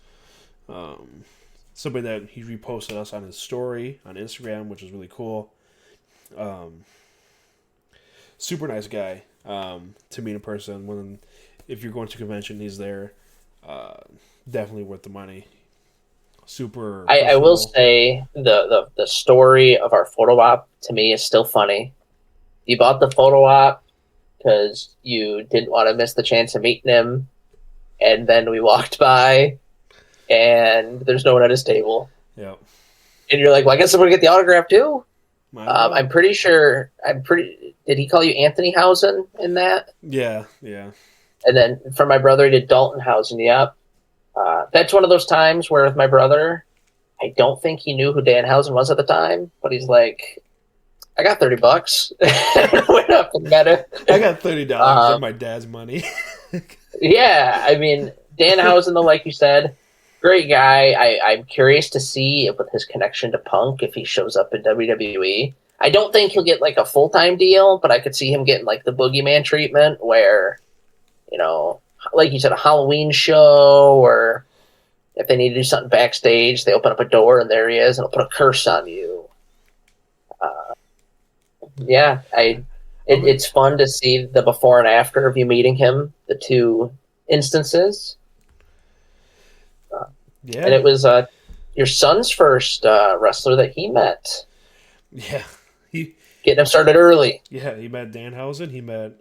Somebody that he reposted us on his story on Instagram, which is really cool. Super nice guy to meet in person. If you're going to a convention, he's there. Definitely worth the money. Super. I will say the story of our photo op to me is still funny. You bought the photo op because you didn't want to miss the chance of meeting him, and then we walked by, and there's no one at his table. Yep. And you're like, well, I guess I'm gonna get the autograph too. I'm pretty sure. Did he call you Anthony Hausen in that? Yeah. And then for my brother, he did Dalton Hausen. Yep. That's one of those times where with my brother, I don't think he knew who Dan Hausen was at the time, but he's like, I got $30. Went up and got it. I got $30 of my dad's money. Yeah, I mean, Dan Hausen, though, like you said, great guy. I'm curious to see with his connection to Punk if he shows up in WWE. I don't think he'll get like a full-time deal, but I could see him getting like the boogeyman treatment where, like you said, a Halloween show, or if they need to do something backstage, they open up a door and there he is, and he'll put a curse on you. Yeah, it's fun to see the before and after of you meeting him, the two instances. Yeah, and it was your son's first wrestler that he met. Yeah, getting him started early. Yeah, he met Danhausen, he met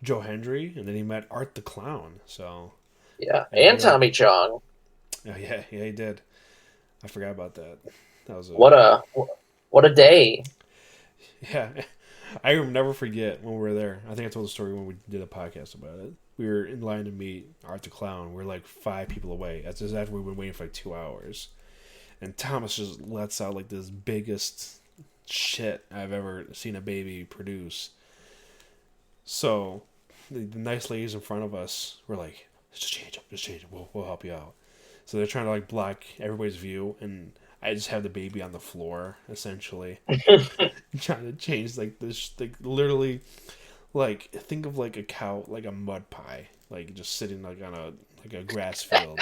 Joe Hendry, and then he met Art the Clown. So yeah, and Tommy Chong. Oh yeah, he did. I forgot about that. That was what a day. Yeah, I will never forget when we were there. I think I told the story when we did a podcast about it. We were in line to meet Art the Clown. We're like 5 people away. That's after we've been waiting for like 2 hours. And Thomas just lets out like this biggest shit I've ever seen a baby produce. So the nice ladies in front of us were like, just change it. We'll help you out. So they're trying to like block everybody's view, and I just have the baby on the floor, essentially. Trying to change like this, like literally, like think of like a cow, like a mud pie, like just sitting like on a grass field.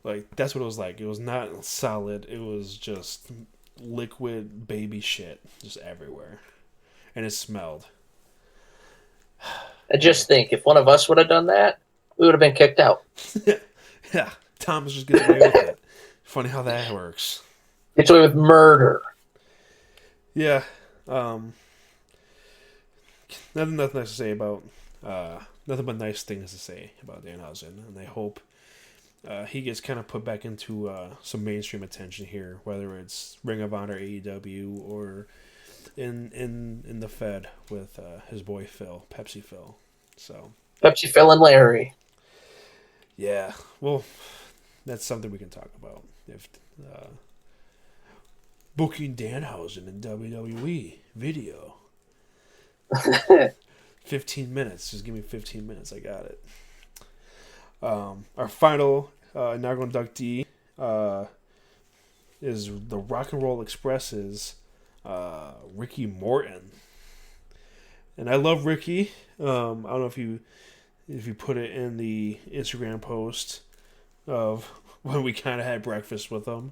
Like that's what it was like. It was not solid. It was just liquid baby shit just everywhere, and it smelled. I just think if one of us would have done that, we would have been kicked out. Yeah, Thomas just gets away with it. Funny how that works. Gets away with murder. Yeah. Nothing nice to say about. Nothing but nice things to say about Danhausen, and I hope he gets kind of put back into some mainstream attention here, whether it's Ring of Honor, AEW, or in the Fed with his boy Phil, Pepsi Phil. So Pepsi Phil and Larry. Yeah, well, that's something we can talk about. If booking Danhausen in WWE video. 15 minutes. Just give me 15 minutes. I got it. Our final inaugural inductee is the Rock and Roll Express's Ricky Morton. And I love Ricky. I don't know if you put it in the Instagram post of when we kind of had breakfast with him.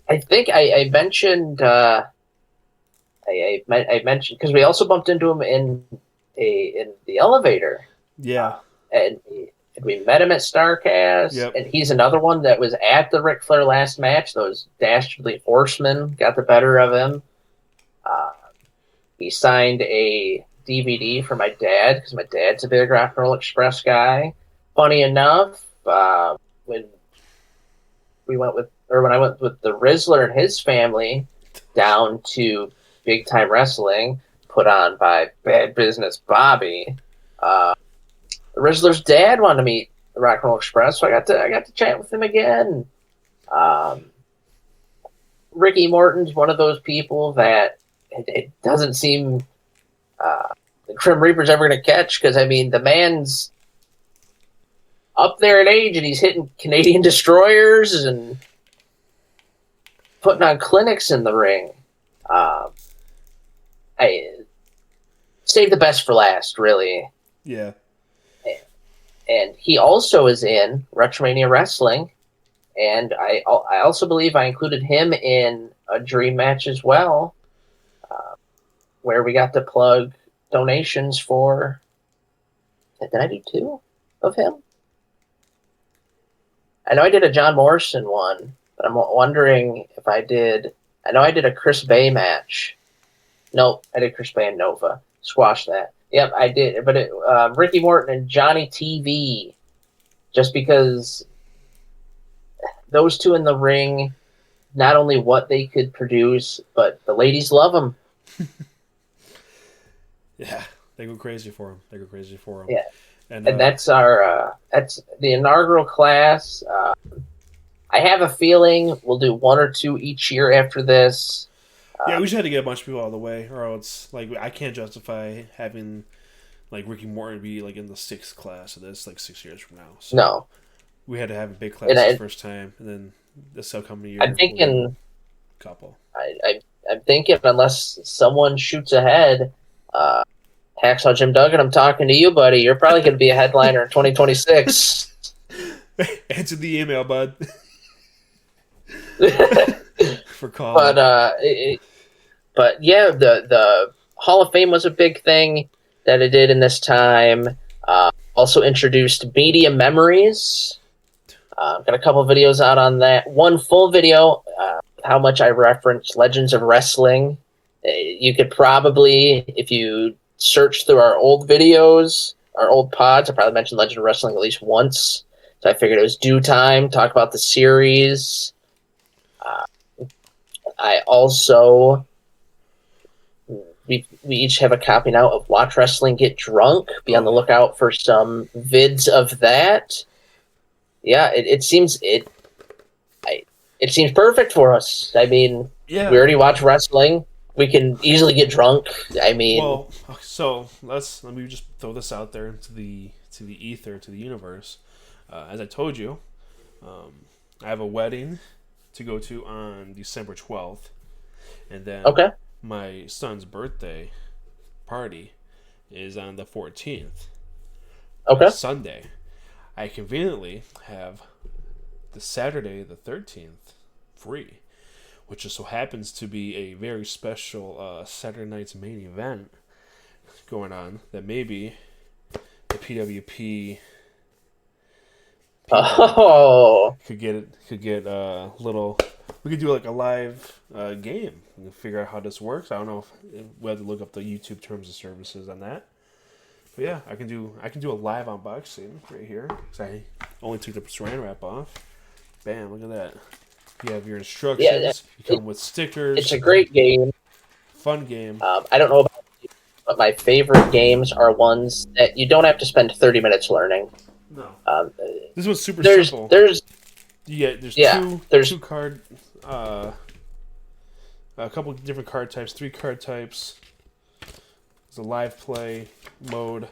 I think I mentioned I mentioned because we also bumped into him in the elevator. Yeah, and we met him at Starrcast. Yep. And he's another one that was at the Ric Flair last match. Those dastardly horsemen got the better of him. He signed a DVD for my dad because my dad's a big Rock and Roll Express guy. Funny enough, when I went with the Rizzler and his family down to Big Time Wrestling, put on by Bad Business Bobby, the Rizzler's dad wanted to meet the Rock and Roll Express, so I got to chat with him again. Ricky Morton's one of those people that it doesn't seem the Grim Reaper's ever going to catch, because I mean the man's up there in age and he's hitting Canadian destroyers, and putting on clinics in the ring. I saved the best for last, really. Yeah. And he also is in Retromania Wrestling, and I also believe I included him in a dream match as well, where we got to plug donations for. Did I do 2 of him? I know I did a John Morrison one, but I'm wondering if I did. I know I did a Chris Bay match. Nope, I did Chris Bay and Nova. Squash that. Yep, I did. But Ricky Morton and Johnny TV, just because those two in the ring, not only what they could produce, but the ladies love them. Yeah, they go crazy for him. Yeah, and that's the inaugural class. I have a feeling we'll do 1 or 2 each year after this. Yeah, we just had to get a bunch of people out of the way, or else like I can't justify having like Ricky Morton be like in the 6th class of this like 6 years from now. So No, we had to have a big class the first time, and then this upcoming year. I'm thinking a couple. I'm thinking unless someone shoots ahead, Hacksaw Jim Duggan, I'm talking to you, buddy. You're probably going to be a headliner in 2026. Answer the email, bud. For calling. But yeah, the Hall of Fame was a big thing that it did in this time. Also introduced Media Memories. Got a couple videos out on that. One full video, how much I referenced Legends of Wrestling. You could probably, if you search through our old videos, our old pods, I probably mentioned Legend of Wrestling at least once. So I figured it was due time, talk about the series. I also... We each have a copy now of Watch Wrestling Get Drunk. Be on the lookout for some vids of that. Yeah, it seems perfect for us. I mean, yeah. We already watch wrestling. We can easily get drunk. I mean, well, so let me just throw this out there into the ether, to the universe. As I told you, I have a wedding to go to on December 12th, and then my son's birthday party is on the 14th. Okay. Sunday. I conveniently have the Saturday the 13th free, which just so happens to be a very special Saturday night's main event going on that maybe the PWP could get a little. We could do like a live game. We can figure out how this works. I don't know if we have to look up the YouTube terms of services on that. But yeah, I can do a live unboxing right here because I only took the saran wrap off. Bam! Look at that. You have your instructions. Yeah, you come with stickers. It's a great game. Fun game. I don't know about you, but my favorite games are ones that you don't have to spend 30 minutes learning. No. This one's super simple. There's two card, a couple different card types, 3 card types. There's a live play mode.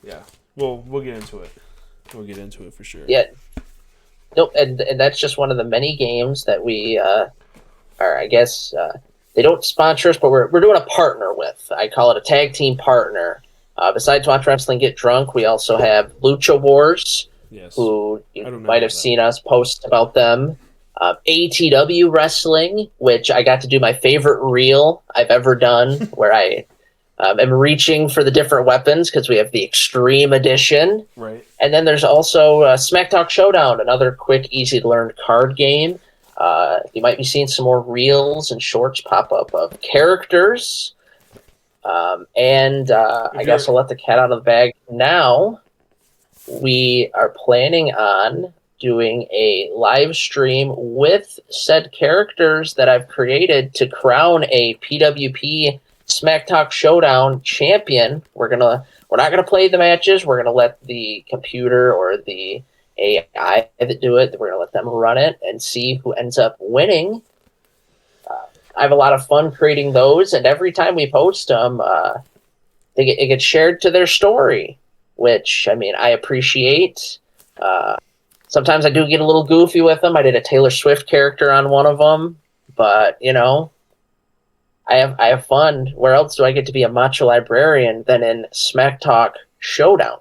Yeah, we'll get into it. We'll get into it for sure. Yeah. Nope, and that's just one of the many games that we are. I guess they don't sponsor us, but we're doing a partner with. I call it a tag team partner. Besides Watch Wrestling Get Drunk, we also have Lucha Wars, who you might have seen us post about them. ATW Wrestling, which I got to do my favorite reel I've ever done, where I am reaching for the different weapons because we have the Extreme Edition. Right. And then there's also Smack Talk Showdown, another quick, easy-to-learn card game. You might be seeing some more reels and shorts pop up of characters. I guess I'll let the cat out of the bag now. We are planning on doing a live stream with said characters that I've created to crown a PWP Smack Talk Showdown champion. We're not gonna play the matches. We're gonna let the computer or the AI that do it. We're gonna let them run it and see who ends up winning. I have a lot of fun creating those, and every time we post them, it gets shared to their story, which I mean I appreciate. Sometimes I do get a little goofy with them. I did a Taylor Swift character on one of them, but I have fun. Where else do I get to be a macho librarian than in Smack Talk Showdown?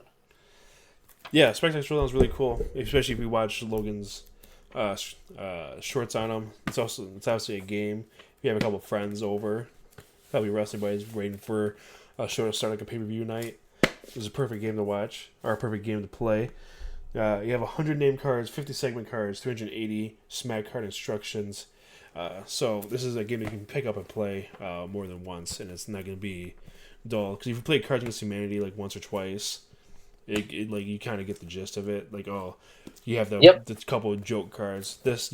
Yeah, Spectacle Showdown is really cool, especially if you watch Logan's shorts on them. It's obviously a game. If you have a couple friends over, probably wrestling buddies waiting for a show to start, like a pay-per-view night. It's a perfect game to watch, or a perfect game to play. You have 100 name cards, 50 segment cards, 380 smack card instructions. So this is a game that you can pick up and play more than once, and it's not going to be dull. Because if you play Cards Against Humanity like once or twice, it like you kind of get the gist of it. Like, oh, you have the couple of joke cards. There's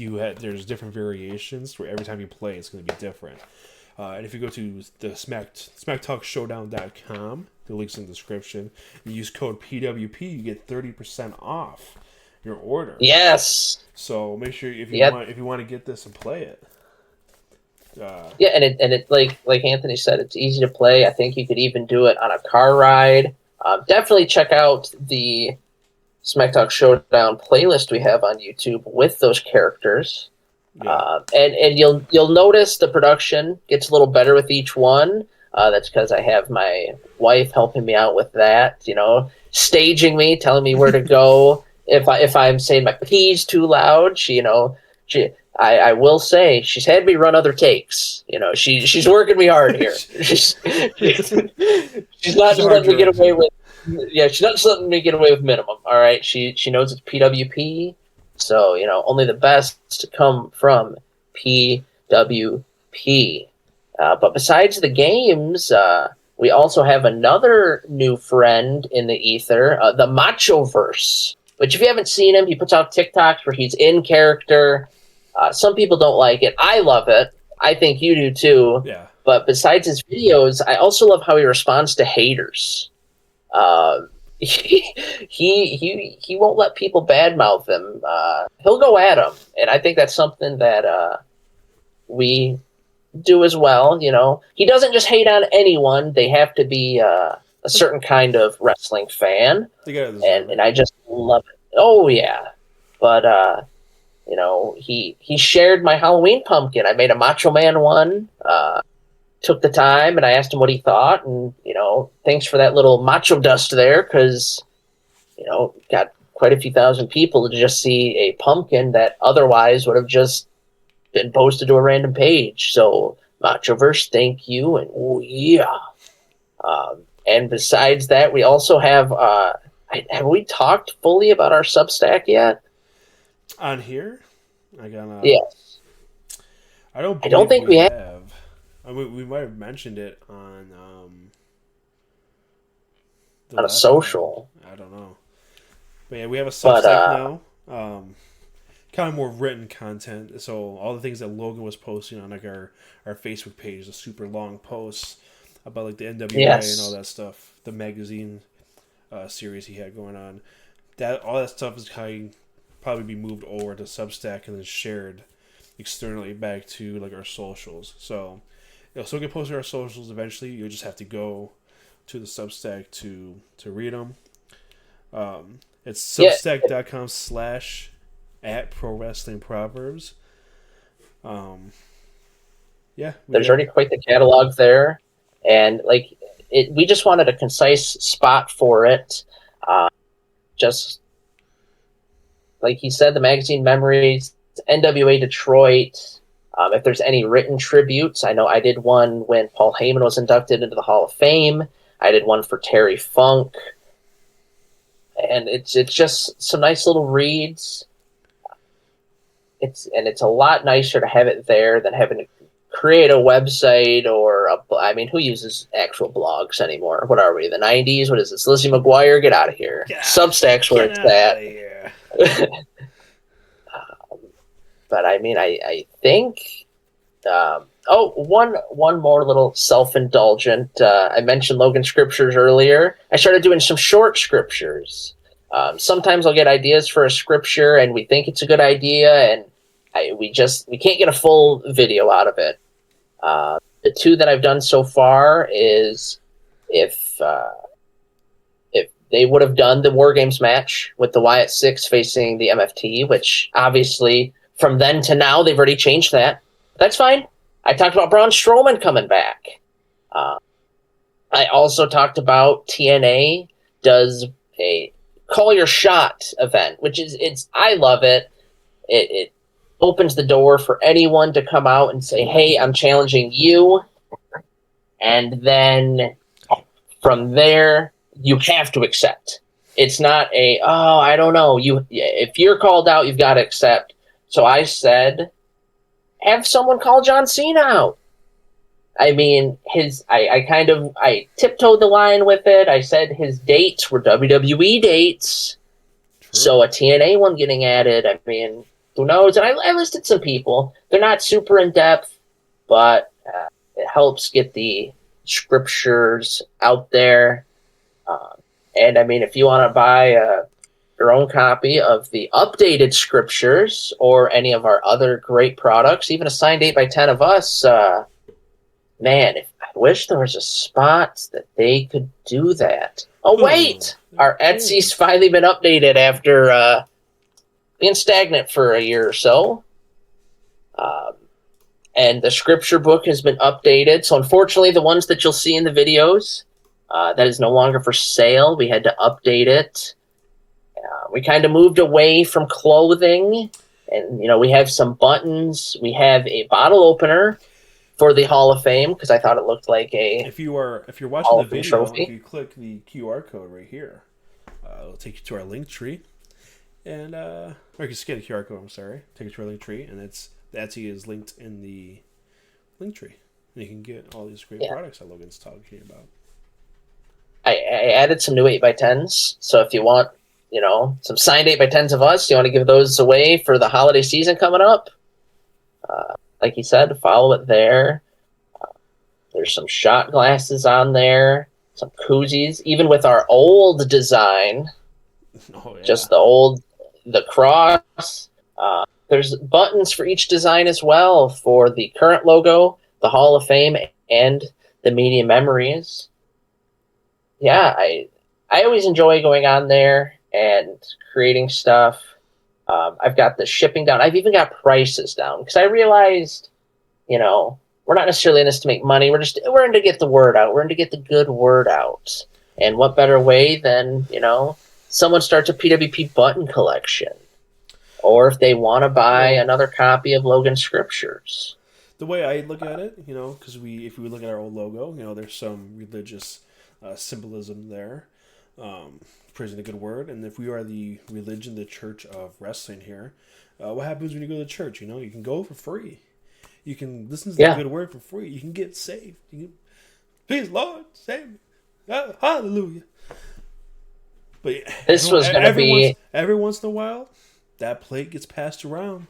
different variations where every time you play, it's going to be different. And if you go to the smacktalkshowdown.com, the link's in the description, and use code PWP, you get 30% off your order. Yes. So make sure if you want to get this and play it. And it like Anthony said, it's easy to play. I think you could even do it on a car ride. Definitely check out the Smack Talk Showdown playlist we have on YouTube with those characters. Yeah. And you'll notice the production gets a little better with each one. That's because I have my wife helping me out with that. Staging me, telling me where to go. If I'm saying my P's too loud, I will say she's had me run other takes. She's working me hard here. she's not just letting me get away with. Yeah, she's not just letting me get away with minimum. All right, she knows it's PWP. So, only the best to come from PWP. But besides the games, we also have another new friend in the ether, the Machoverse, which if you haven't seen him, he puts out TikToks where he's in character. Some people don't like it. I love it. I think you do too. Yeah. But besides his videos, I also love how he responds to haters. He won't let people badmouth him. He'll go at them, and I think that's something that we do as well. He doesn't just hate on anyone. They have to be a certain kind of wrestling fan, and I just love it. Oh yeah, but he shared my Halloween pumpkin. I made a Macho Man one. Took the time, and I asked him what he thought, and thanks for that little macho dust there, because got quite a few thousand people to just see a pumpkin that otherwise would have just been posted to a random page. So Machoverse, thank you, and oh yeah. And besides that, we also have have we talked fully about our Substack yet? On here, yes. I don't think we have. We might have mentioned it on a social. I don't know, but yeah, we have a Substack now. Kind of more written content. So all the things that Logan was posting on like our Facebook page, the super long posts about like the NWA and all that stuff, the magazine series he had going on. All that stuff is kind of probably be moved over to Substack and then shared externally back to like our socials. So it'll still get posted on our socials eventually. You'll just have to go to the Substack to read them. It's substack.com/@ProWrestlingProverbs. There's already quite the catalog there, and we just wanted a concise spot for it. Just like he said, the magazine memories, NWA Detroit. If there's any written tributes, I know I did one when Paul Heyman was inducted into the Hall of Fame. I did one for Terry Funk. And it's just some nice little reads. It's a lot nicer to have it there than having to create a website or who uses actual blogs anymore? What are we, the 90s? What is this? Lizzie McGuire? Get out of here. Substack's where it's at. But I think. One more little self-indulgent. I mentioned Logan scriptures earlier. I started doing some short scriptures. Sometimes I'll get ideas for a scripture, and we think it's a good idea, and we can't get a full video out of it. The two that I've done so far is if they would have done the War Games match with the Wyatt Six facing the MFT, which obviously from then to now they've already changed that. That's fine. I talked about Braun Strowman coming back. I also talked about TNA does a Call Your Shot event, which is I love it. It opens the door for anyone to come out and say, "Hey, I'm challenging you," and then from there you have to accept. It's not I don't know. If you're called out, you've got to accept. So I said, have someone call John Cena out. I mean, I tiptoed the line with it. I said his dates were WWE dates. True. So a TNA one getting added. I mean, who knows? And I listed some people. They're not super in depth, but it helps get the scriptures out there. And I mean, if you want to buy your own copy of the updated scriptures or any of our other great products, even a signed 8x10 of us, man, I wish there was a spot that they could do that. Oh, wait! Our Etsy's finally been updated after being stagnant for a year or so. And the scripture book has been updated. So unfortunately, the ones that you'll see in the videos, that is no longer for sale. We had to update it. We kind of moved away from clothing. And, we have some buttons. We have a bottle opener for the Hall of Fame, because I thought it looked like a if you're watching the video, trophy. If you click the QR code right here, it'll take you to our link tree. And or you can scan the QR code, take you to our link tree, and the Etsy is linked in the link tree. And you can get all these great products that Logan's talking about. I added some new 8x10s, so if you want, some signed 8x10s of us, you want to give those away for the holiday season coming up, like he said, follow it there. There's some shot glasses on there, some koozies, even with our old design, just the cross. There's buttons for each design as well for the current logo, the Hall of Fame, and the Media Memories. Yeah, I always enjoy going on there and creating stuff. I've got the shipping down. I've even got prices down because I realized, we're not necessarily in this to make money. We're in to get the word out. We're in to get the good word out. And what better way than, someone starts a PWP button collection, or if they want to buy another copy of Logan's Scriptures. The way I look at it, because if we look at our old logo, there's some religious symbolism there, praising the good word. And if we are the religion, the church of wrestling here, what happens when you go to church? You can go for free. You can listen to the good word for free. You can get saved. Please, Lord, save me. Hallelujah. But this was going to be... Every once in a while, that plate gets passed around.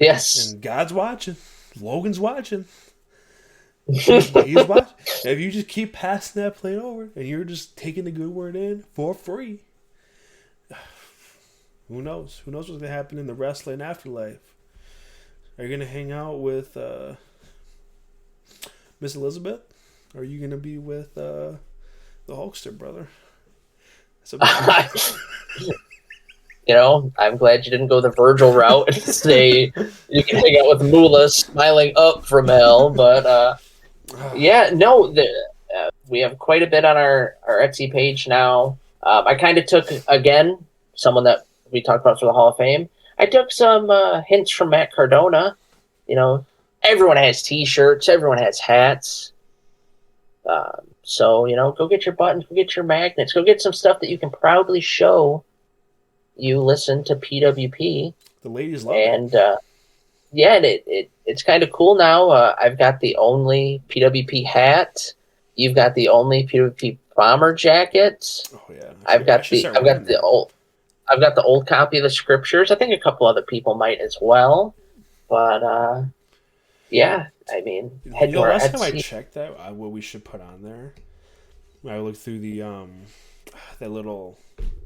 Yes. And God's watching. Logan's watching. He's watching. If you just keep passing that plate over and you're just taking the good word in for free, who knows? Who knows what's going to happen in the wrestling afterlife? Are you going to hang out with Miss Elizabeth? Or are you going to be with the Hulkster, brother? I'm glad you didn't go the Virgil route and say you can hang out with Moolah smiling up from hell. But we have quite a bit on our Etsy page now. I kind of took, again, someone that we talked about for the Hall of Fame. I took some hints from Matt Cardona. Everyone has T-shirts. Everyone has hats. So, go get your buttons. Go get your magnets. Go get some stuff that you can proudly show you listen to PWP. The ladies love it. And, it's kind of cool now. I've got the only PWP hat. You've got the only PWP bomber jacket. Oh, yeah. I've got the old copy of the scriptures. I think a couple other people might as well. But, I mean, last time I checked that, what we should put on there, I looked through the that little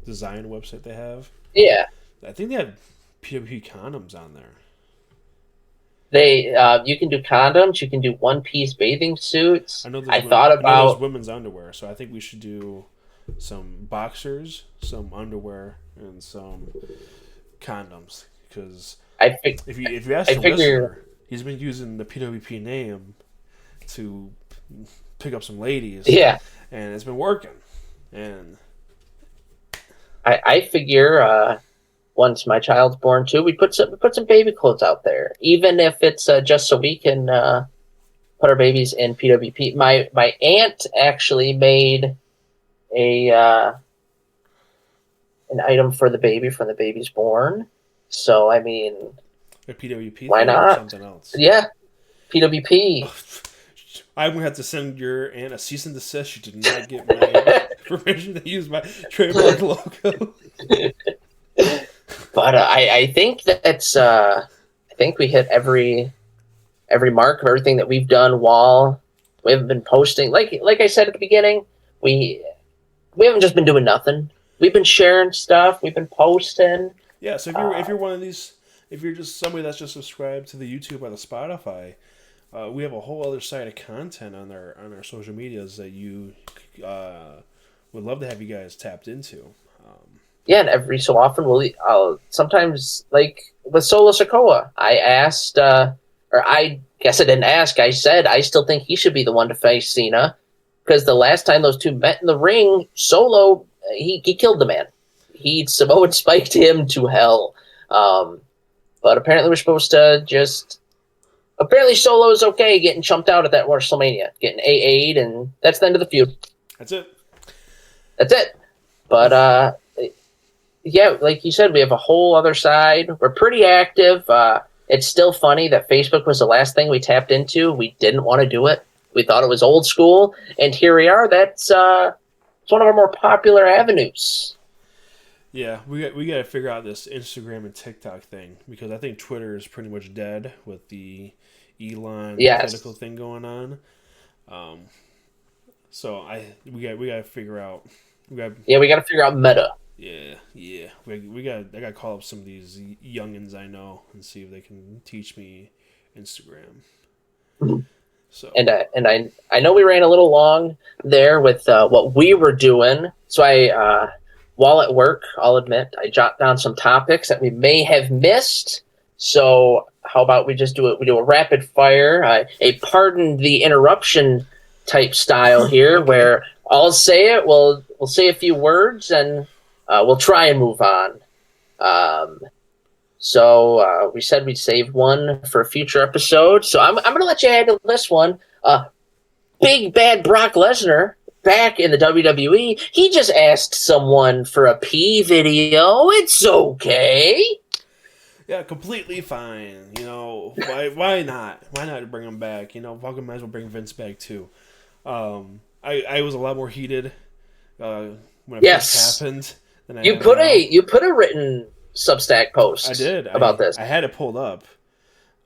design website they have. Yeah. I think they have PWP condoms on there. You can do condoms. You can do one-piece bathing suits. I thought about women's underwear, so I think we should do some boxers, some underwear, and some condoms. Because if you ask the listener, he's been using the PWP name to pick up some ladies. Yeah. And it's been working. And I figure once my child's born too, we put some baby clothes out there, even if it's just so we can put our babies in PWP. My aunt actually made an item for the baby from the baby's born. So I mean, a PWP. Why not? Or something else. Yeah, PWP. I'm gonna have to send your aunt a cease and desist. She did not get my permission to use my trademark logo. But I think that's I think we hit every mark of everything that we've done while we haven't been posting. Like I said at the beginning, we haven't just been doing nothing. We've been sharing stuff. We've been posting. Yeah. So if you're one of these, if you're just somebody that's just subscribed to the YouTube or the Spotify, we have a whole other side of content on our social medias that you would love to have you guys tapped into. Yeah, and every so often I'll sometimes, like with Solo Sokoa, I asked, or I guess I didn't ask. I said I still think he should be the one to face Cena, because the last time those two met in the ring, Solo he killed the man. He Samoan spiked him to hell. But apparently we're supposed to just. Apparently Solo's okay getting chumped out at that WrestleMania, getting AA'd, and that's the end of the feud. That's it. But yeah, like you said, we have a whole other side. We're pretty active. It's still funny that Facebook was the last thing we tapped into. We didn't want to do it. We thought it was old school, and here we are. That's it's one of our more popular avenues. Yeah, we got to figure out this Instagram and TikTok thing, because I think Twitter is pretty much dead with the Elon political thing going on. So we got to figure out. We got to figure out Meta. Yeah. I got to call up some of these youngins I know and see if they can teach me Instagram. Mm-hmm. So and I know we ran a little long there with what we were doing. So I while at work, I'll admit, I jot down some topics that we may have missed. So how about we just do it? We do a rapid fire, a pardon the interruption type style here, okay, where I'll say it, we'll say a few words, and we'll try and move on. So we said we'd save one for a future episode. So I'm going to let you handle this one. Big Bad Brock Lesnar, back in the WWE, he just asked someone for a pee video. It's okay. Yeah, completely fine. You know, why not? Why not bring him back? You know, fucking might as well bring Vince back too. I was a lot more heated when it first happened than you put a written Substack post. I did about this. I had it pulled up.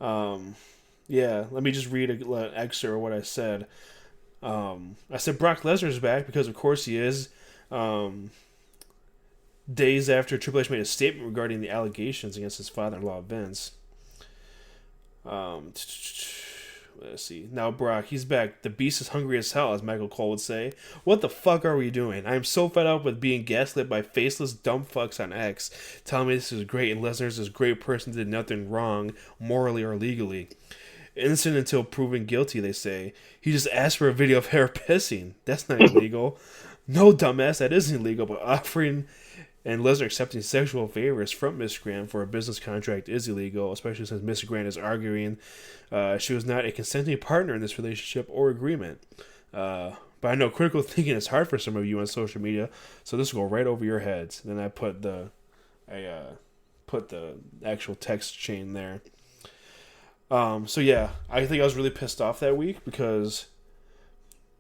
Yeah, let me just read an excerpt of what I said. I said Brock Lesnar's back because of course he is. Days after Triple H made a statement regarding the allegations against his father-in-law Vince. Let's see. Now Brock, he's back. The beast is hungry as hell, as Michael Cole would say. What the fuck are we doing? I am so fed up with being gaslit by faceless dumb fucks on X, telling me this is great and Lesnar's this great person did nothing wrong, morally or legally. Innocent until proven guilty, they say. He just asked for a video of her pissing. That's not illegal. No, dumbass, that isn't illegal, but offering and Lesnar accepting sexual favors from Miss Grant for a business contract is illegal, especially since Miss Grant is arguing she was not a consenting partner in this relationship or agreement. But I know critical thinking is hard for some of you on social media, so this will go right over your heads. Then I put the actual text chain there. So yeah, I think I was really pissed off that week because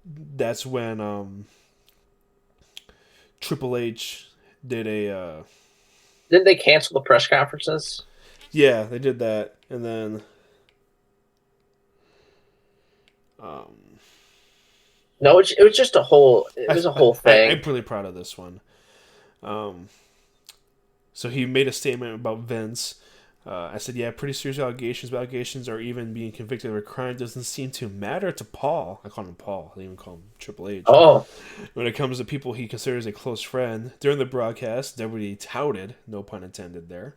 that's when Triple H did a... Didn't they cancel the press conferences? Yeah, they did that. And then... No, it was just a whole... It was a whole thing. I'm pretty proud of this one. So he made a statement about Vince. I said, yeah, pretty serious allegations, but allegations or even being convicted of a crime doesn't seem to matter to Paul. I call him Paul. I didn't even call him Triple H. Oh. When it comes to people he considers a close friend. During the broadcast, WWE touted, no pun intended there,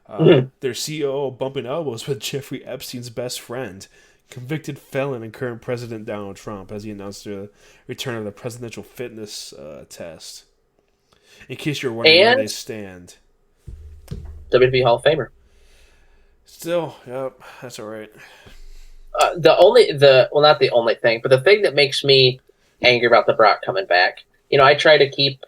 their CEO bumping elbows with Jeffrey Epstein's best friend, convicted felon and current President Donald Trump, as he announced the return of the presidential fitness test. In case you're wondering where they stand. WWE Hall of Famer. Still, yep, that's all right. Not the only thing, but the thing that makes me angry about the Brock coming back. I try to keep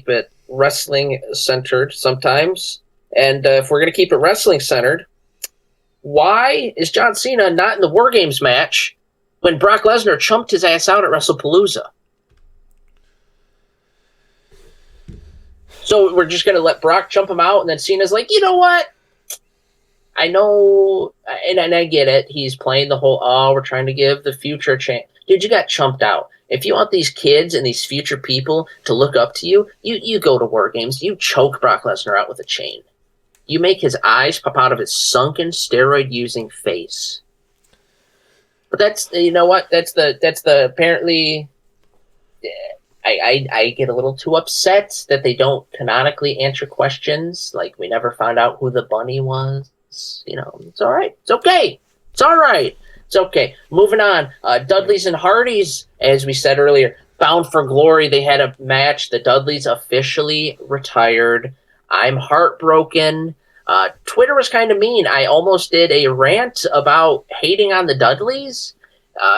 it wrestling centered sometimes, and if we're gonna keep it wrestling centered, why is John Cena not in the War Games match when Brock Lesnar chumped his ass out at WrestlePalooza? So we're just going to let Brock jump him out, and then Cena's like, you know what? I know, and I get it. He's playing the whole, we're trying to give the future a chance. Dude, you got chumped out. If you want these kids and these future people to look up to you, you go to War Games. You choke Brock Lesnar out with a chain. You make his eyes pop out of his sunken, steroid-using face. But that's, you know what? That's the apparently... I get a little too upset that they don't canonically answer questions. Like, we never found out who the bunny was. It's all right. It's okay. It's all right. It's okay. Moving on. Dudleys and Hardys, as we said earlier, Bound for Glory. They had a match. The Dudleys officially retired. I'm heartbroken. Twitter was kind of mean. I almost did a rant about hating on the Dudleys.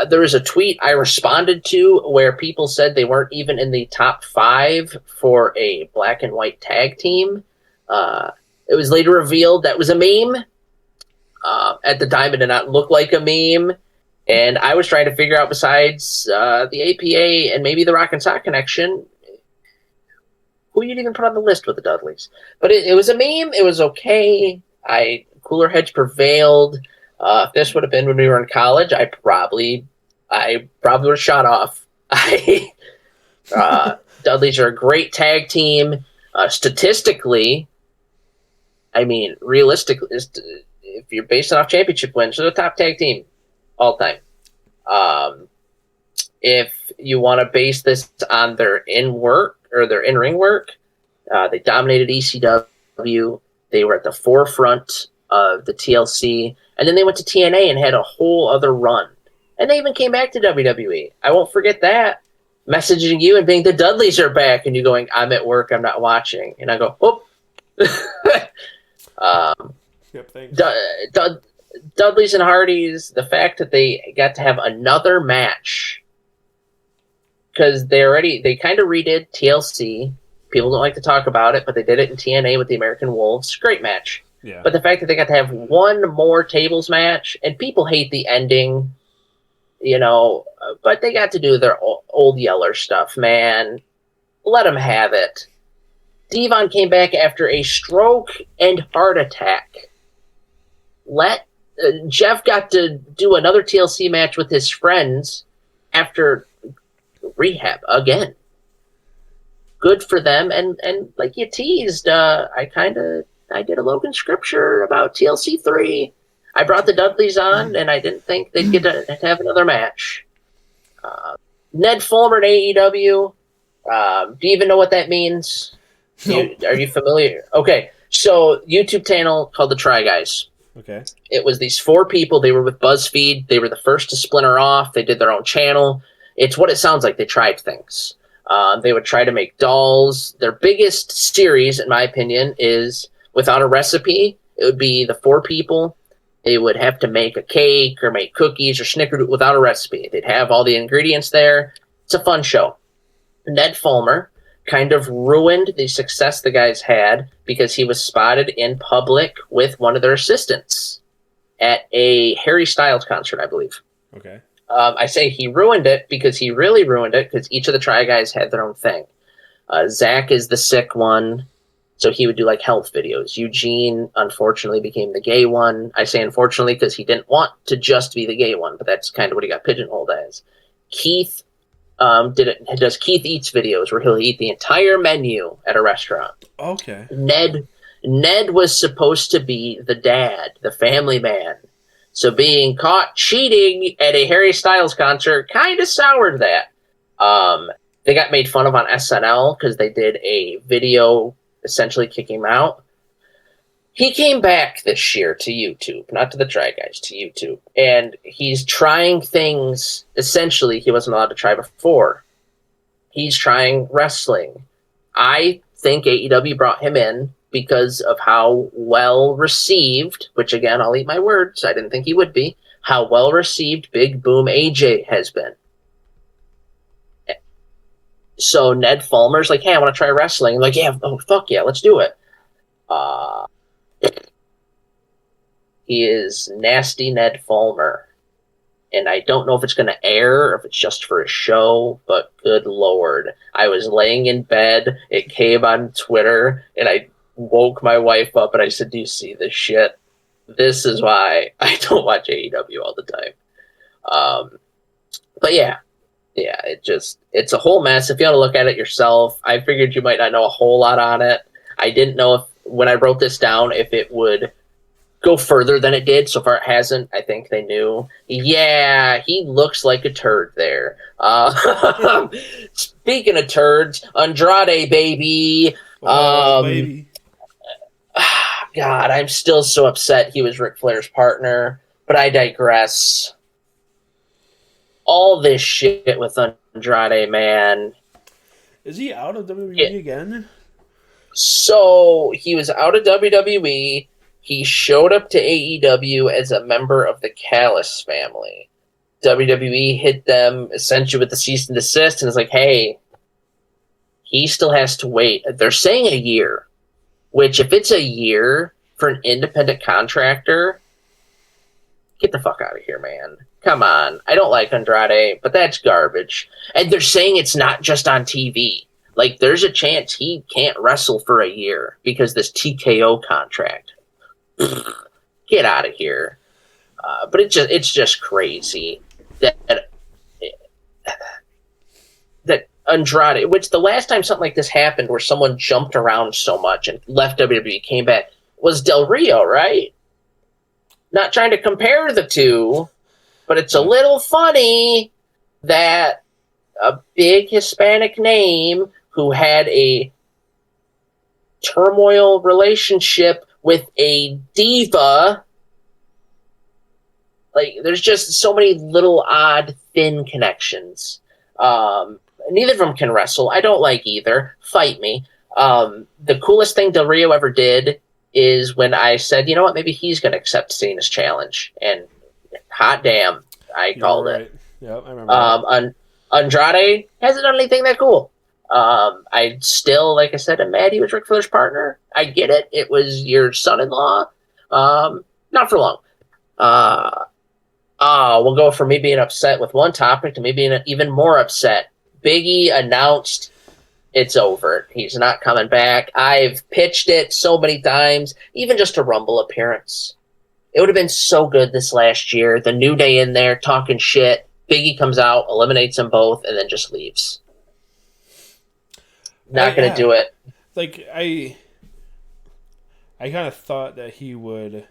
There was a tweet I responded to where people said they weren't even in the top 5 for a black and white tag team. It was later revealed that was a meme. At the time, it did not look like a meme. And I was trying to figure out, besides the APA and maybe the Rock and Sock Connection, who you'd even put on the list with the Dudleys. But it was a meme. It was okay. Cooler heads prevailed. If this would have been when we were in college, I probably would have shot off. Dudleys are a great tag team. Statistically, realistically, if you're basing off championship wins, they're the top tag team all time. If you want to base this on their in-ring work, they dominated ECW. They were at the forefront of the TLC, and then they went to TNA and had a whole other run. And they even came back to WWE. I won't forget that. Messaging you and being, the Dudleys are back, and you going, I'm at work, I'm not watching. And I go, oh. Yep, thanks. Dudleys and Hardys, the fact that they got to have another match, because they kind of redid TLC. People don't like to talk about it, but they did it in TNA with the American Wolves. Great match. Yeah. But the fact that they got to have one more tables match, and people hate the ending, but they got to do their old Yeller stuff, man. Let them have it. Devon came back after a stroke and heart attack. Jeff got to do another TLC match with his friends after rehab again. Good for them, and like you teased, I did a Logan scripture about TLC 3. I brought the Dudleys on, and I didn't think they'd get to have another match. Ned Fulmer in AEW. Do you even know what that means? Are you familiar? Okay, so YouTube channel called The Try Guys. Okay. It was these 4 people. They were with BuzzFeed. They were the first to splinter off. They did their own channel. It's what it sounds like. They tried things. They would try to make dolls. Their biggest series, in my opinion, is Without a Recipe. It would be the 4 people. They would have to make a cake or make cookies or snickerdoodle without a recipe. They'd have all the ingredients there. It's a fun show. Ned Fulmer kind of ruined the success the guys had because he was spotted in public with one of their assistants at a Harry Styles concert, I believe. Okay. I say he ruined it because he really ruined it because each of the Try Guys had their own thing. Zach is the sick one, so he would do like health videos. Eugene, unfortunately, became the gay one. I say unfortunately because he didn't want to just be the gay one, but that's kind of what he got pigeonholed as. Keith Does Keith Eats videos where he'll eat the entire menu at a restaurant. Okay. Ned was supposed to be the dad, the family man. So being caught cheating at a Harry Styles concert kind of soured that. They got made fun of on SNL because they did a video essentially kicking him out. He came back this year to YouTube, not to the Try Guys, to YouTube. And he's trying things, essentially, he wasn't allowed to try before. He's trying wrestling. I think AEW brought him in because of how well received, which again, I'll eat my words, I didn't think he would be, how well received Big Boom AJ has been. So Ned Fulmer's like, hey, I want to try wrestling. I'm like, yeah, oh, fuck yeah, let's do it. He is Nasty Ned Fulmer. And I don't know if it's going to air or if it's just for a show, but good lord. I was laying in bed, it came on Twitter, and I woke my wife up and I said, do you see this shit? This is why I don't watch AEW all the time. But yeah, it's a whole mess. If you want to look at it yourself, I figured you might not know a whole lot on it. I didn't know if, when I wrote this down, if it would go further than it did. So far it hasn't. I think they knew. Yeah, he looks like a turd there. Speaking of turds, Andrade, baby. Baby. God, I'm still so upset he was Ric Flair's partner, but I digress. All this shit with Andrade, man. Is he out of WWE again? So he was out of WWE. He showed up to AEW as a member of the Callis family. WWE hit them essentially with the cease and desist and is like, hey, he still has to wait. They're saying a year, which if it's a year for an independent contractor, get the fuck out of here, man. Come on. I don't like Andrade, but that's garbage. And they're saying it's not just on TV. Like, there's a chance he can't wrestle for a year because this TKO contract. Get out of here. But it's just crazy that Andrade, which the last time something like this happened where someone jumped around so much and left WWE, came back, was Del Rio, right? Not trying to compare the two, but it's a little funny that a big Hispanic name who had a turmoil relationship with a diva, like, there's just so many little odd, thin connections. Neither of them can wrestle. I don't like either. Fight me. The coolest thing Del Rio ever did is when I said, you know what, maybe he's going to accept Cena's challenge. And hot damn, I called it. Yeah, I remember. Andrade hasn't done anything that cool. I still, like I said, am mad he was Ric Flair's partner. I get it. It was your son-in-law. Not for long. We'll go from me being upset with one topic to me being even more upset. Big E announced it's over. He's not coming back. I've pitched it so many times, even just a Rumble appearance. It would have been so good this last year. The New Day in there talking shit. Big E comes out, eliminates them both, and then just leaves. Not going to do it. Like, I kind of thought that he would at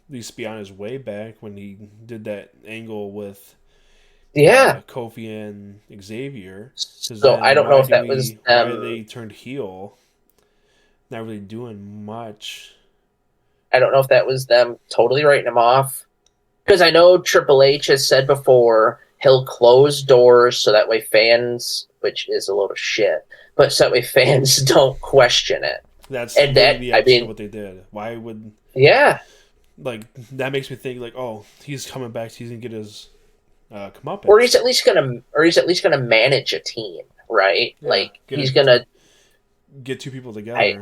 least be on his way back when he did that angle with Kofi and Xavier. So I don't know if that was why they turned heel. Not really doing much. I don't know if that was them totally writing him off. Because I know Triple H has said before he'll close doors so that way fans, which is a load of shit, but so that way fans don't question it. That's the opposite of what they did. Why would... Yeah. Like, that makes me think, like, oh, he's coming back, he's going to get his comeuppance. Or he's at least gonna manage a team, right? Yeah, like, he's going to... Get two people together.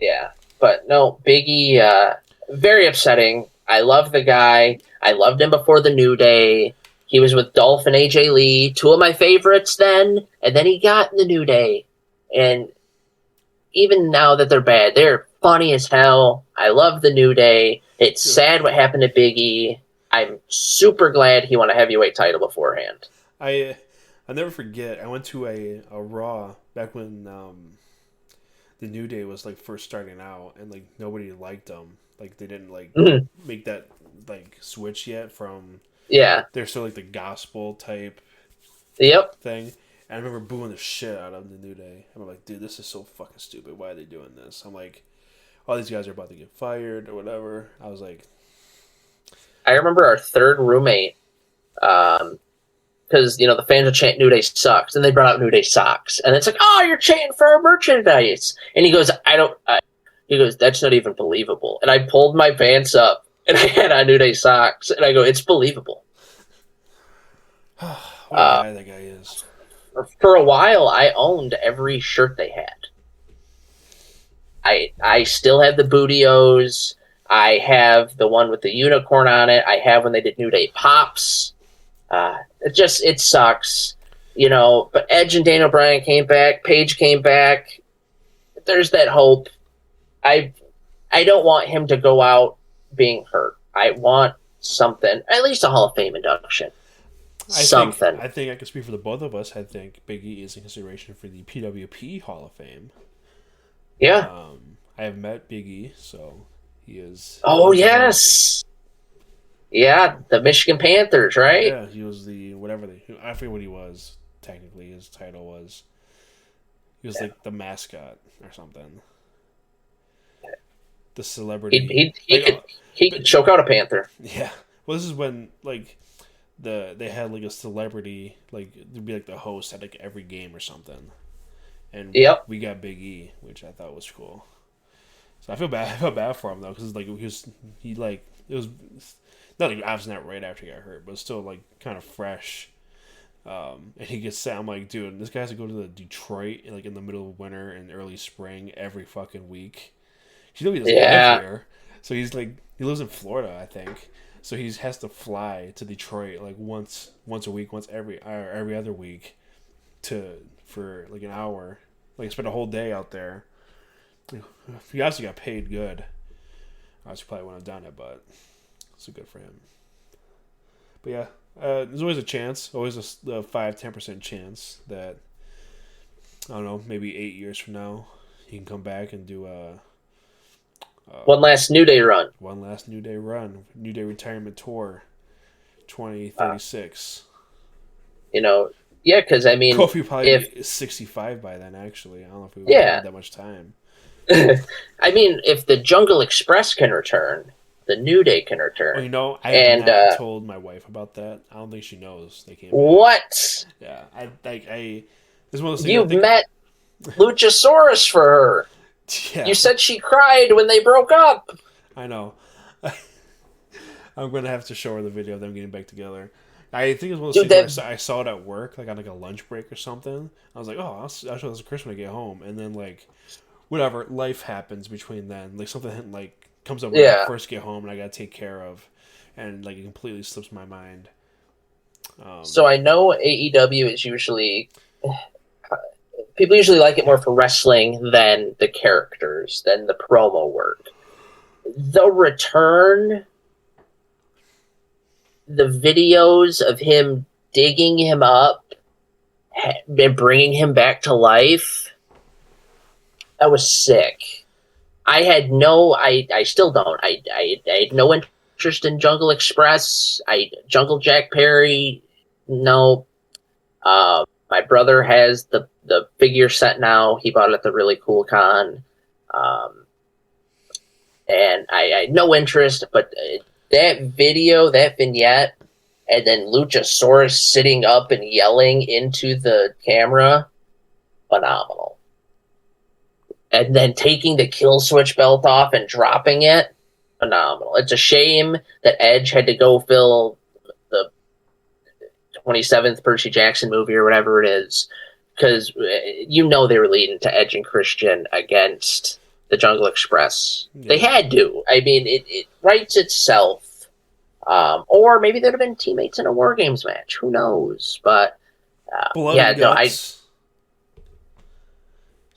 Yeah. But, no, Big E, very upsetting. I love the guy. I loved him before the New Day. He was with Dolph and AJ Lee, two of my favorites then, and then he got in the New Day. And even now that they're bad, they're funny as hell. I love the New Day. It's sad what happened to Big E. I'm super glad he won a heavyweight title beforehand. I I'll never forget. I went to a Raw back when the New Day was like first starting out, and like nobody liked them. Like they didn't like Mhm. make that like switch yet from Yeah. they're still like the gospel type Yep. thing. And I remember booing the shit out of the New Day. I'm like, dude, this is so fucking stupid. Why are they doing this? I'm like, all these guys are about to get fired or whatever. I was like, I remember our third roommate, because the fans would chant "New Day sucks," and they brought out New Day socks, and it's like, "Oh, you're chanting for our merchandise," and he goes, he goes, "That's not even believable." And I pulled my pants up, and I had on New Day socks, and I go, "It's believable." what a guy that guy is. For a while, I owned every shirt they had. I still have the Bootios. I have the one with the unicorn on it. I have when they did New Day Pops. It sucks, But Edge and Daniel Bryan came back. Paige came back. There's that hope. I don't want him to go out being hurt. I want something, at least a Hall of Fame induction. Something. I think I can speak for the both of us. I think Big E is in consideration for the PWP Hall of Fame. Yeah. I have met Big E, so he is. Oh, yes. Yeah, the Michigan Panthers, right? Yeah, he was I forget what he was. Technically, his title was. He was like the mascot or something. The celebrity. He could choke out a panther. Yeah. Well, this is when like they had like a celebrity like to be like the host at like every game or something, and we got Big E, which I thought was cool. So I feel bad for him though, because like it was not like obviously not right after he got hurt, but still like kind of fresh. And he gets sad. I'm like, dude, this guy has to go to the Detroit like in the middle of winter and early spring every fucking week. He doesn't live here, so he's like he lives in Florida, I think. So he has to fly to Detroit like once a week, once every other week, for like an hour, like spend a whole day out there. He obviously got paid good. I obviously probably wouldn't have done it, but it's good for him. But yeah, there's always a chance, always a 5-10% chance that I don't know, maybe 8 years from now he can come back and do one last New Day run. New Day retirement tour, 2036. Yeah, because I mean, Kofi probably is 65 by then. Actually, I don't know if we had that much time. I mean, if the Jungle Express can return, the New Day can return. Well, I have not told my wife about that. I don't think she knows they came back. What? Yeah, this is one of those things. You met Luchasaurus for her. Yeah. You said she cried when they broke up. I know. I'm going to have to show her the video of them getting back together. I think it was one of those things where I saw it at work, like on like a lunch break or something. I was like, oh, I'll show this to Chris when I get home. And then like, whatever, life happens between then. Like something like comes up when I first get home and I got to take care of. And like it completely slips my mind. So I know AEW is usually... People usually like it more for wrestling than the characters, than the promo work. The return, the videos of him digging him up and bringing him back to life, that was sick. I still don't. I had no interest in Jungle Express. Jungle Jack Perry, no. My brother has the figure set now. He bought it at the Really Cool Con. And I had no interest, but that video, that vignette, and then Luchasaurus sitting up and yelling into the camera, phenomenal. And then taking the kill switch belt off and dropping it, phenomenal. It's a shame that Edge had to go fill the 27th Percy Jackson movie or whatever it is, because they were leading to Edge and Christian against the Jungle Express. Yeah. They had to. I mean, it writes itself. Or maybe they'd have been teammates in a War Games match. Who knows? But It's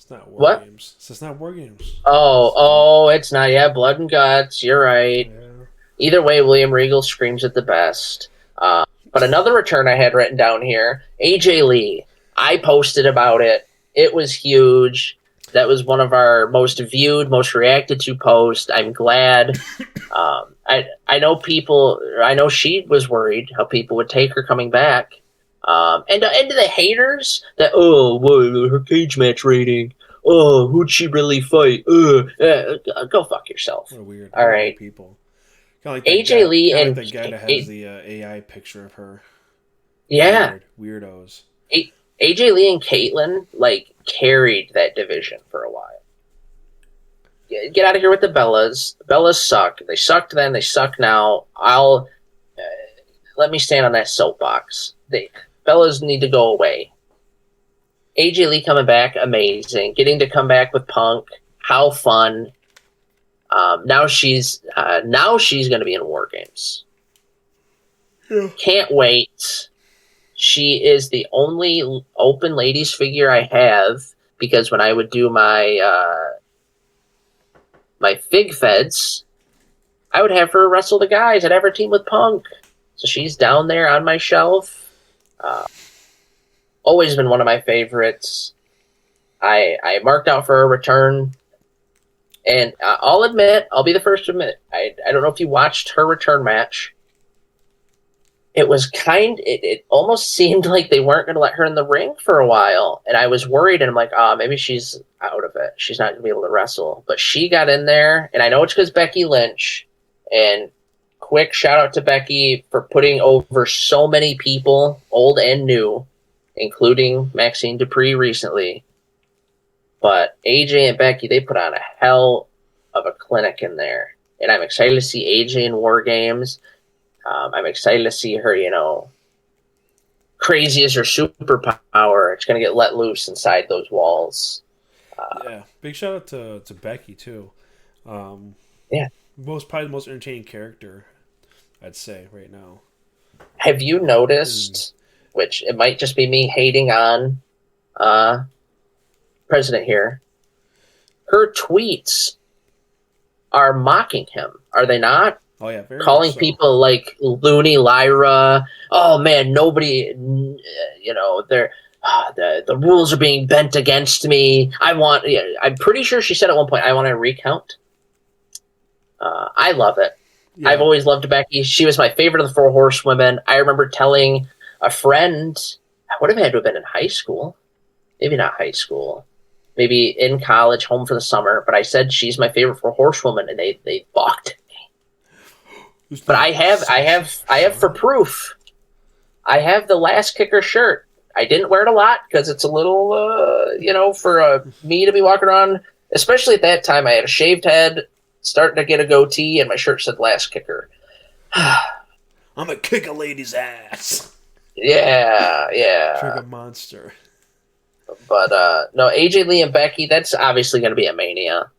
not War Games. It's not War Games. Oh, it's not. Yeah, Blood and Guts. You're right. Yeah. Either way, William Regal screams it the best. But another return I had written down here, AJ Lee. I posted about it. It was huge. That was one of our most viewed, most reacted to posts. I'm glad. I know people. I know she was worried how people would take her coming back. And to the haters that her cage match rating. Oh, who'd she really fight? Go fuck yourself. What a weird. All right, people. Kind of like AJ Lee and like the guy that has the AI picture of her. Yeah, Weirdos. AJ Lee and Caitlyn carried that division for a while. Get out of here with the Bellas. The Bellas suck. They sucked then. They suck now. Let me stand on that soapbox. The Bellas need to go away. AJ Lee coming back, amazing. Getting to come back with Punk, how fun. Now she's going to be in War Games. Yeah. Can't wait. She is the only open ladies figure I have, because when I would do my my Fig Feds, I would have her wrestle the guys. I'd have her team with Punk. So she's down there on my shelf. Always been one of my favorites. I marked out for a return. And I'll be the first to admit, I don't know if you watched her return match. It was it almost seemed like they weren't going to let her in the ring for a while. And I was worried, and I'm like, maybe she's out of it. She's not going to be able to wrestle. But she got in there, and I know it's because Becky Lynch. And quick shout out to Becky for putting over so many people, old and new, including Maxine Dupree recently. But AJ and Becky, they put on a hell of a clinic in there. And I'm excited to see AJ in War Games. I'm excited to see her, crazy as her superpower. It's going to get let loose inside those walls. Yeah, big shout out to Becky, too. Yeah. Probably the most entertaining character, I'd say, right now. Have you noticed, which it might just be me hating on President here, her tweets are mocking him, are they not? Oh, yeah, very calling so. people like Looney Lyra. Oh man, nobody, they're the rules are being bent against me. I'm pretty sure she said at one point, I want to recount. I love it. Yeah. I've always loved Becky. She was my favorite of the Four Horsewomen. I remember telling a friend, I would have had to have been in high school, maybe not high school, maybe in college, home for the summer. But I said she's my favorite Four Horsewoman, and they balked. But I have for proof. I have the Last Kicker shirt. I didn't wear it a lot because it's a little, for me to be walking around. Especially at that time, I had a shaved head, starting to get a goatee, and my shirt said Last Kicker. I'm gonna kick a lady's ass. Yeah. Trick a monster. But no, AJ Lee and Becky, that's obviously going to be a Mania.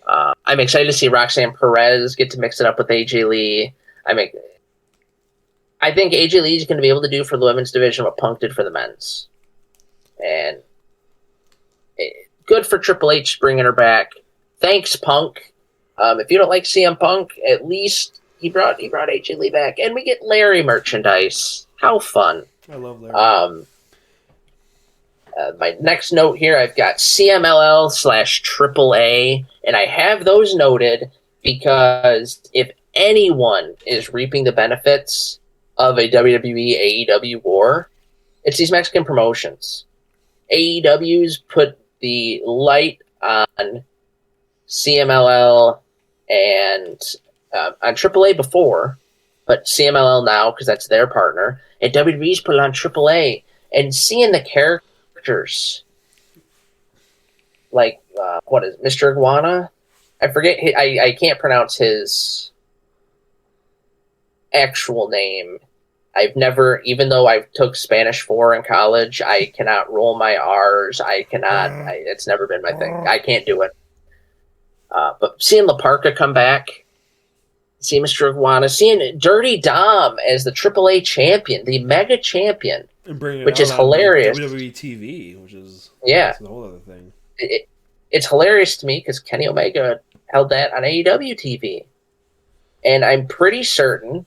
I'm excited to see Roxanne Perez get to mix it up with AJ Lee. I think AJ Lee is going to be able to do for the women's division what Punk did for the men's. And good for Triple H bringing her back. Thanks, Punk. If you don't like CM Punk, at least he brought AJ Lee back. And we get Larry merchandise. How fun. I love Larry. My next note here, I've got CMLL/AAA, and I have those noted because if anyone is reaping the benefits of a WWE AEW war, it's these Mexican promotions. AEW's put the light on CMLL and on AAA before, but CMLL now because that's their partner, and WWE's put it on AAA, and seeing the characters like what is Mr. Iguana? I forget. I can't pronounce his actual name. I've never, even though I took Spanish 4 in college, I cannot roll my R's. I cannot. It's never been my thing. I can't do it. But seeing La Parka come back, seeing Mr. Iguana, seeing Dirty Dom as the AAA champion, the mega champion. Which is hilarious. WWE TV, which is that's a whole other thing. It's hilarious to me because Kenny Omega held that on AEW TV, and I'm pretty certain.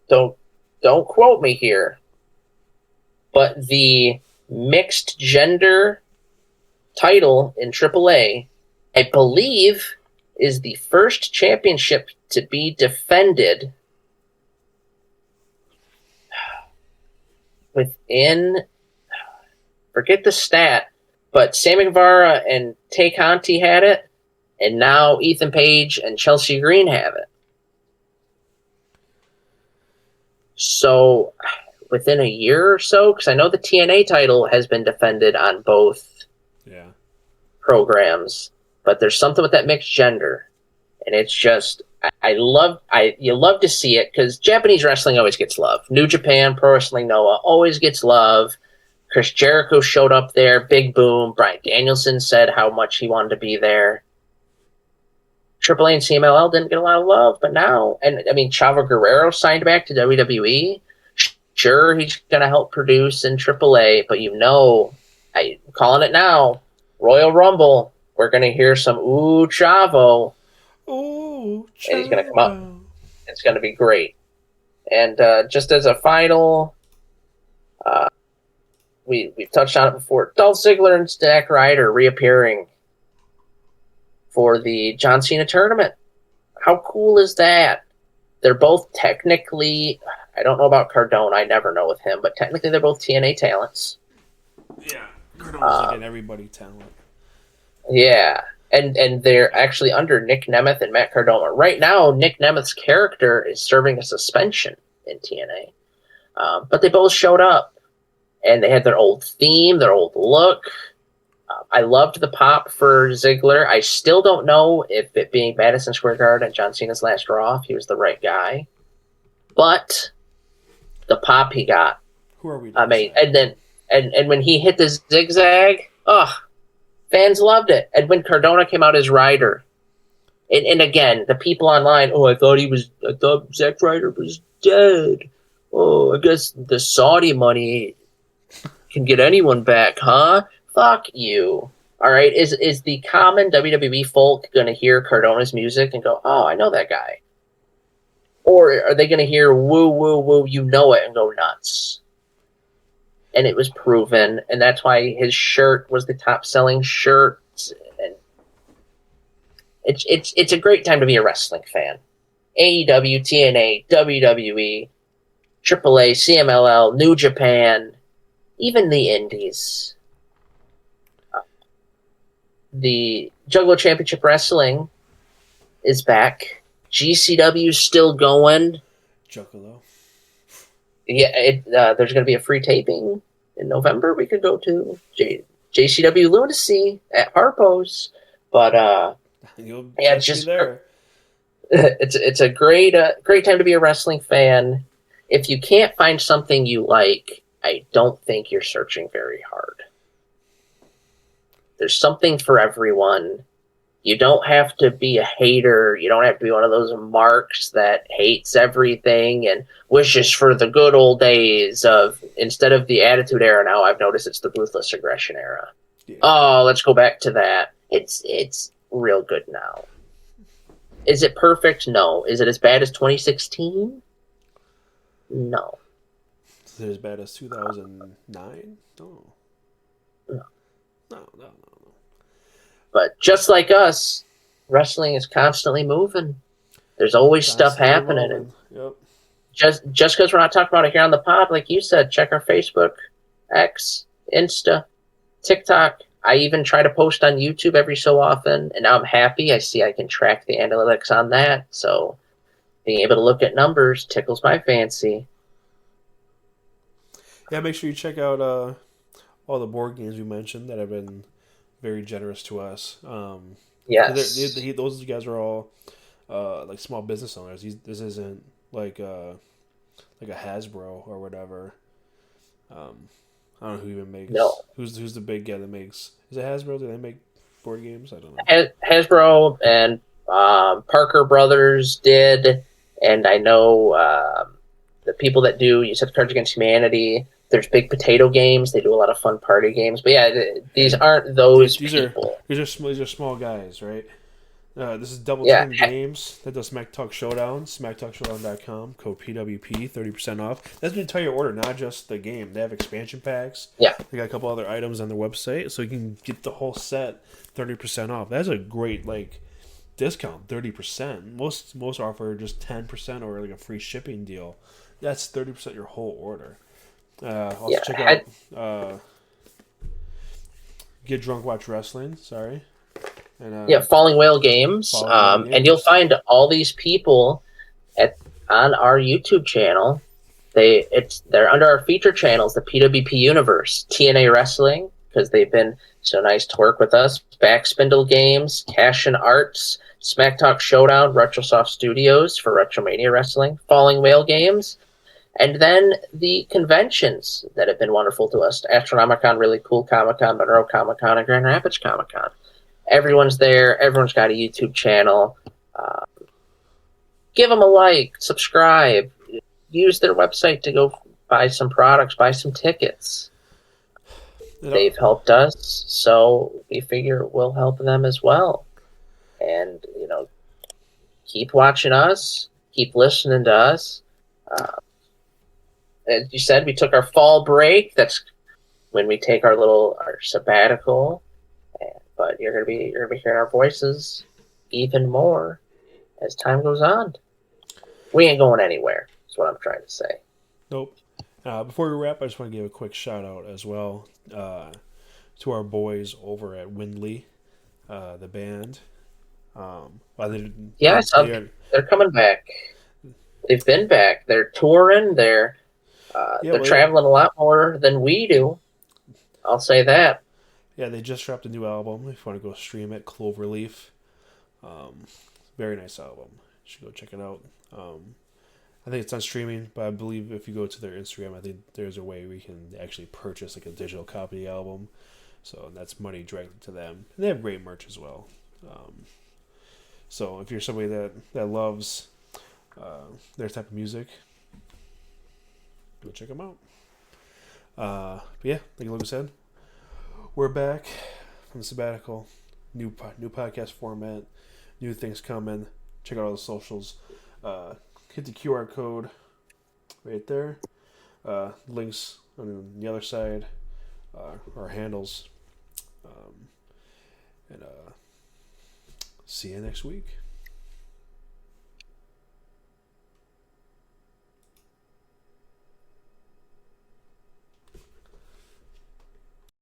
Don't don't quote me here, but the mixed gender title in AAA, I believe, is the first championship to be defended within, forget the stat, but Sammy Guevara and Tay Conti had it, and now Ethan Page and Chelsea Green have it. So within a year or so, because I know the TNA title has been defended on both programs, but there's something with that mixed gender, and it's just you love to see it because Japanese wrestling always gets love. New Japan, Pro Wrestling Noah always gets love. Chris Jericho showed up there, big boom. Bryan Danielson said how much he wanted to be there. AAA and CMLL didn't get a lot of love, but now, and I mean, Chavo Guerrero signed back to WWE. Sure, he's going to help produce in AAA, but I'm calling it now, Royal Rumble, we're going to hear some ooh Chavo. Ooh, Chavo. And he's going to come up. It's going to be great. And just as a final, we've touched on it before, Dolph Ziggler and Zack Ryder reappearing for the John Cena tournament. How cool is that? They're both technically, I don't know about Cardona, I never know with him, but technically they're both TNA talents. Yeah, Cardona's like an everybody talent. Yeah, and they're actually under Nick Nemeth and Matt Cardona. Right now, Nick Nemeth's character is serving a suspension in TNA. But they both showed up, and they had their old theme, their old look. I loved the pop for Ziggler. I still don't know if it being Madison Square Garden and John Cena's last Raw, if he was the right guy. But the pop he got. Who are we? I mean, and when he hit the zigzag, fans loved it. And when Cardona came out as Ryder, and again, the people online, I thought Zack Ryder was dead. Oh, I guess the Saudi money can get anyone back, huh? Fuck you. All right, is the common WWE folk going to hear Cardona's music and go, oh, I know that guy? Or are they going to hear woo, woo, woo, you know it, and go nuts? And it was proven, and that's why his shirt was the top-selling shirt. And it's a great time to be a wrestling fan. AEW, TNA, WWE, AAA, CMLL, New Japan, even the Indies. The Juggalo Championship Wrestling is back. GCW's still going. Juggalo. Yeah, there's going to be a free taping in November. We could go to JCW Lunacy at Harpo's, but it's just there. It's a great time to be a wrestling fan. If you can't find something you like, I don't think you're searching very hard. There's something for everyone. You don't have to be a hater. You don't have to be one of those marks that hates everything and wishes for the good old days of, instead of the Attitude Era now, I've noticed it's the Ruthless Aggression Era. Yeah. Oh, let's go back to that. It's real good now. Is it perfect? No. Is it as bad as 2016? No. Is it as bad as 2009? No. No. But just like us, wrestling is constantly moving. There's always stuff happening. Yep. Just because we're not talking about it here on the pod, like you said, check our Facebook, X, Insta, TikTok. I even try to post on YouTube every so often, and now I'm happy. I see I can track the analytics on that, so being able to look at numbers tickles my fancy. Yeah, make sure you check out all the board games we mentioned that have been very generous to us. Yes. Those guys are all like small business owners. This isn't like a Hasbro or whatever. I don't know who even makes. No. Who's the big guy that makes? Is it Hasbro? Do they make board games? I don't know. Hasbro and Parker Brothers did, and I know the people that do. You said Cards Against Humanity. There's Big Potato Games. They do a lot of fun party games. But yeah, these aren't those people. These are small guys, right? This is Double Yeah. Turn Games. That does Smack Talk Showdown. SmackTalkShowdown.com. Code PWP, 30% off. That's the entire order, not just the game. They have expansion packs. Yeah. They got a couple other items on their website, so you can get the whole set 30% off. That's a great discount, 30%. Most offer just 10% or like a free shipping deal. That's 30% your whole order. Also check out Get Drunk Watch Wrestling. Sorry. And, Falling Whale Games. And you'll find all these people on our YouTube channel. They're under our feature channels, the PWP Universe, TNA Wrestling, because they've been so nice to work with us. Backspindle Games, Cash and Arts, Smack Talk Showdown, Retrosoft Studios for Retromania Wrestling, Falling Whale Games, and then the conventions that have been wonderful to us. Astronomicon, really cool Comic-Con, Monroe Comic-Con, and Grand Rapids Comic-Con. Everyone's there. Everyone's got a YouTube channel. Give them a like, subscribe, use their website to go buy some products, buy some tickets. They've helped us, so we figure we'll help them as well. And, keep watching us, keep listening to us. As you said, we took our fall break. That's when we take our sabbatical. But you're gonna be hearing our voices even more as time goes on. We ain't going anywhere. That's what I'm trying to say. Nope. Before we wrap, I just want to give a quick shout out as well to our boys over at Windley, the band. They're coming back. They've been back. They're touring. They're traveling a lot more than we do. I'll say that. Yeah, they just dropped a new album. If you want to go stream it, Cloverleaf. Very nice album. You should go check it out. I think it's on streaming, but I believe if you go to their Instagram, I think there's a way we can actually purchase like a digital copy of the album. So that's money directly to them. And they have great merch as well. So if you're somebody that loves their type of music, go check them out. But yeah, like Logan said, we're back from the sabbatical. New podcast format, new things coming. Check out all the socials. Hit the QR code right there. Links on the other side. Our handles. And see you next week.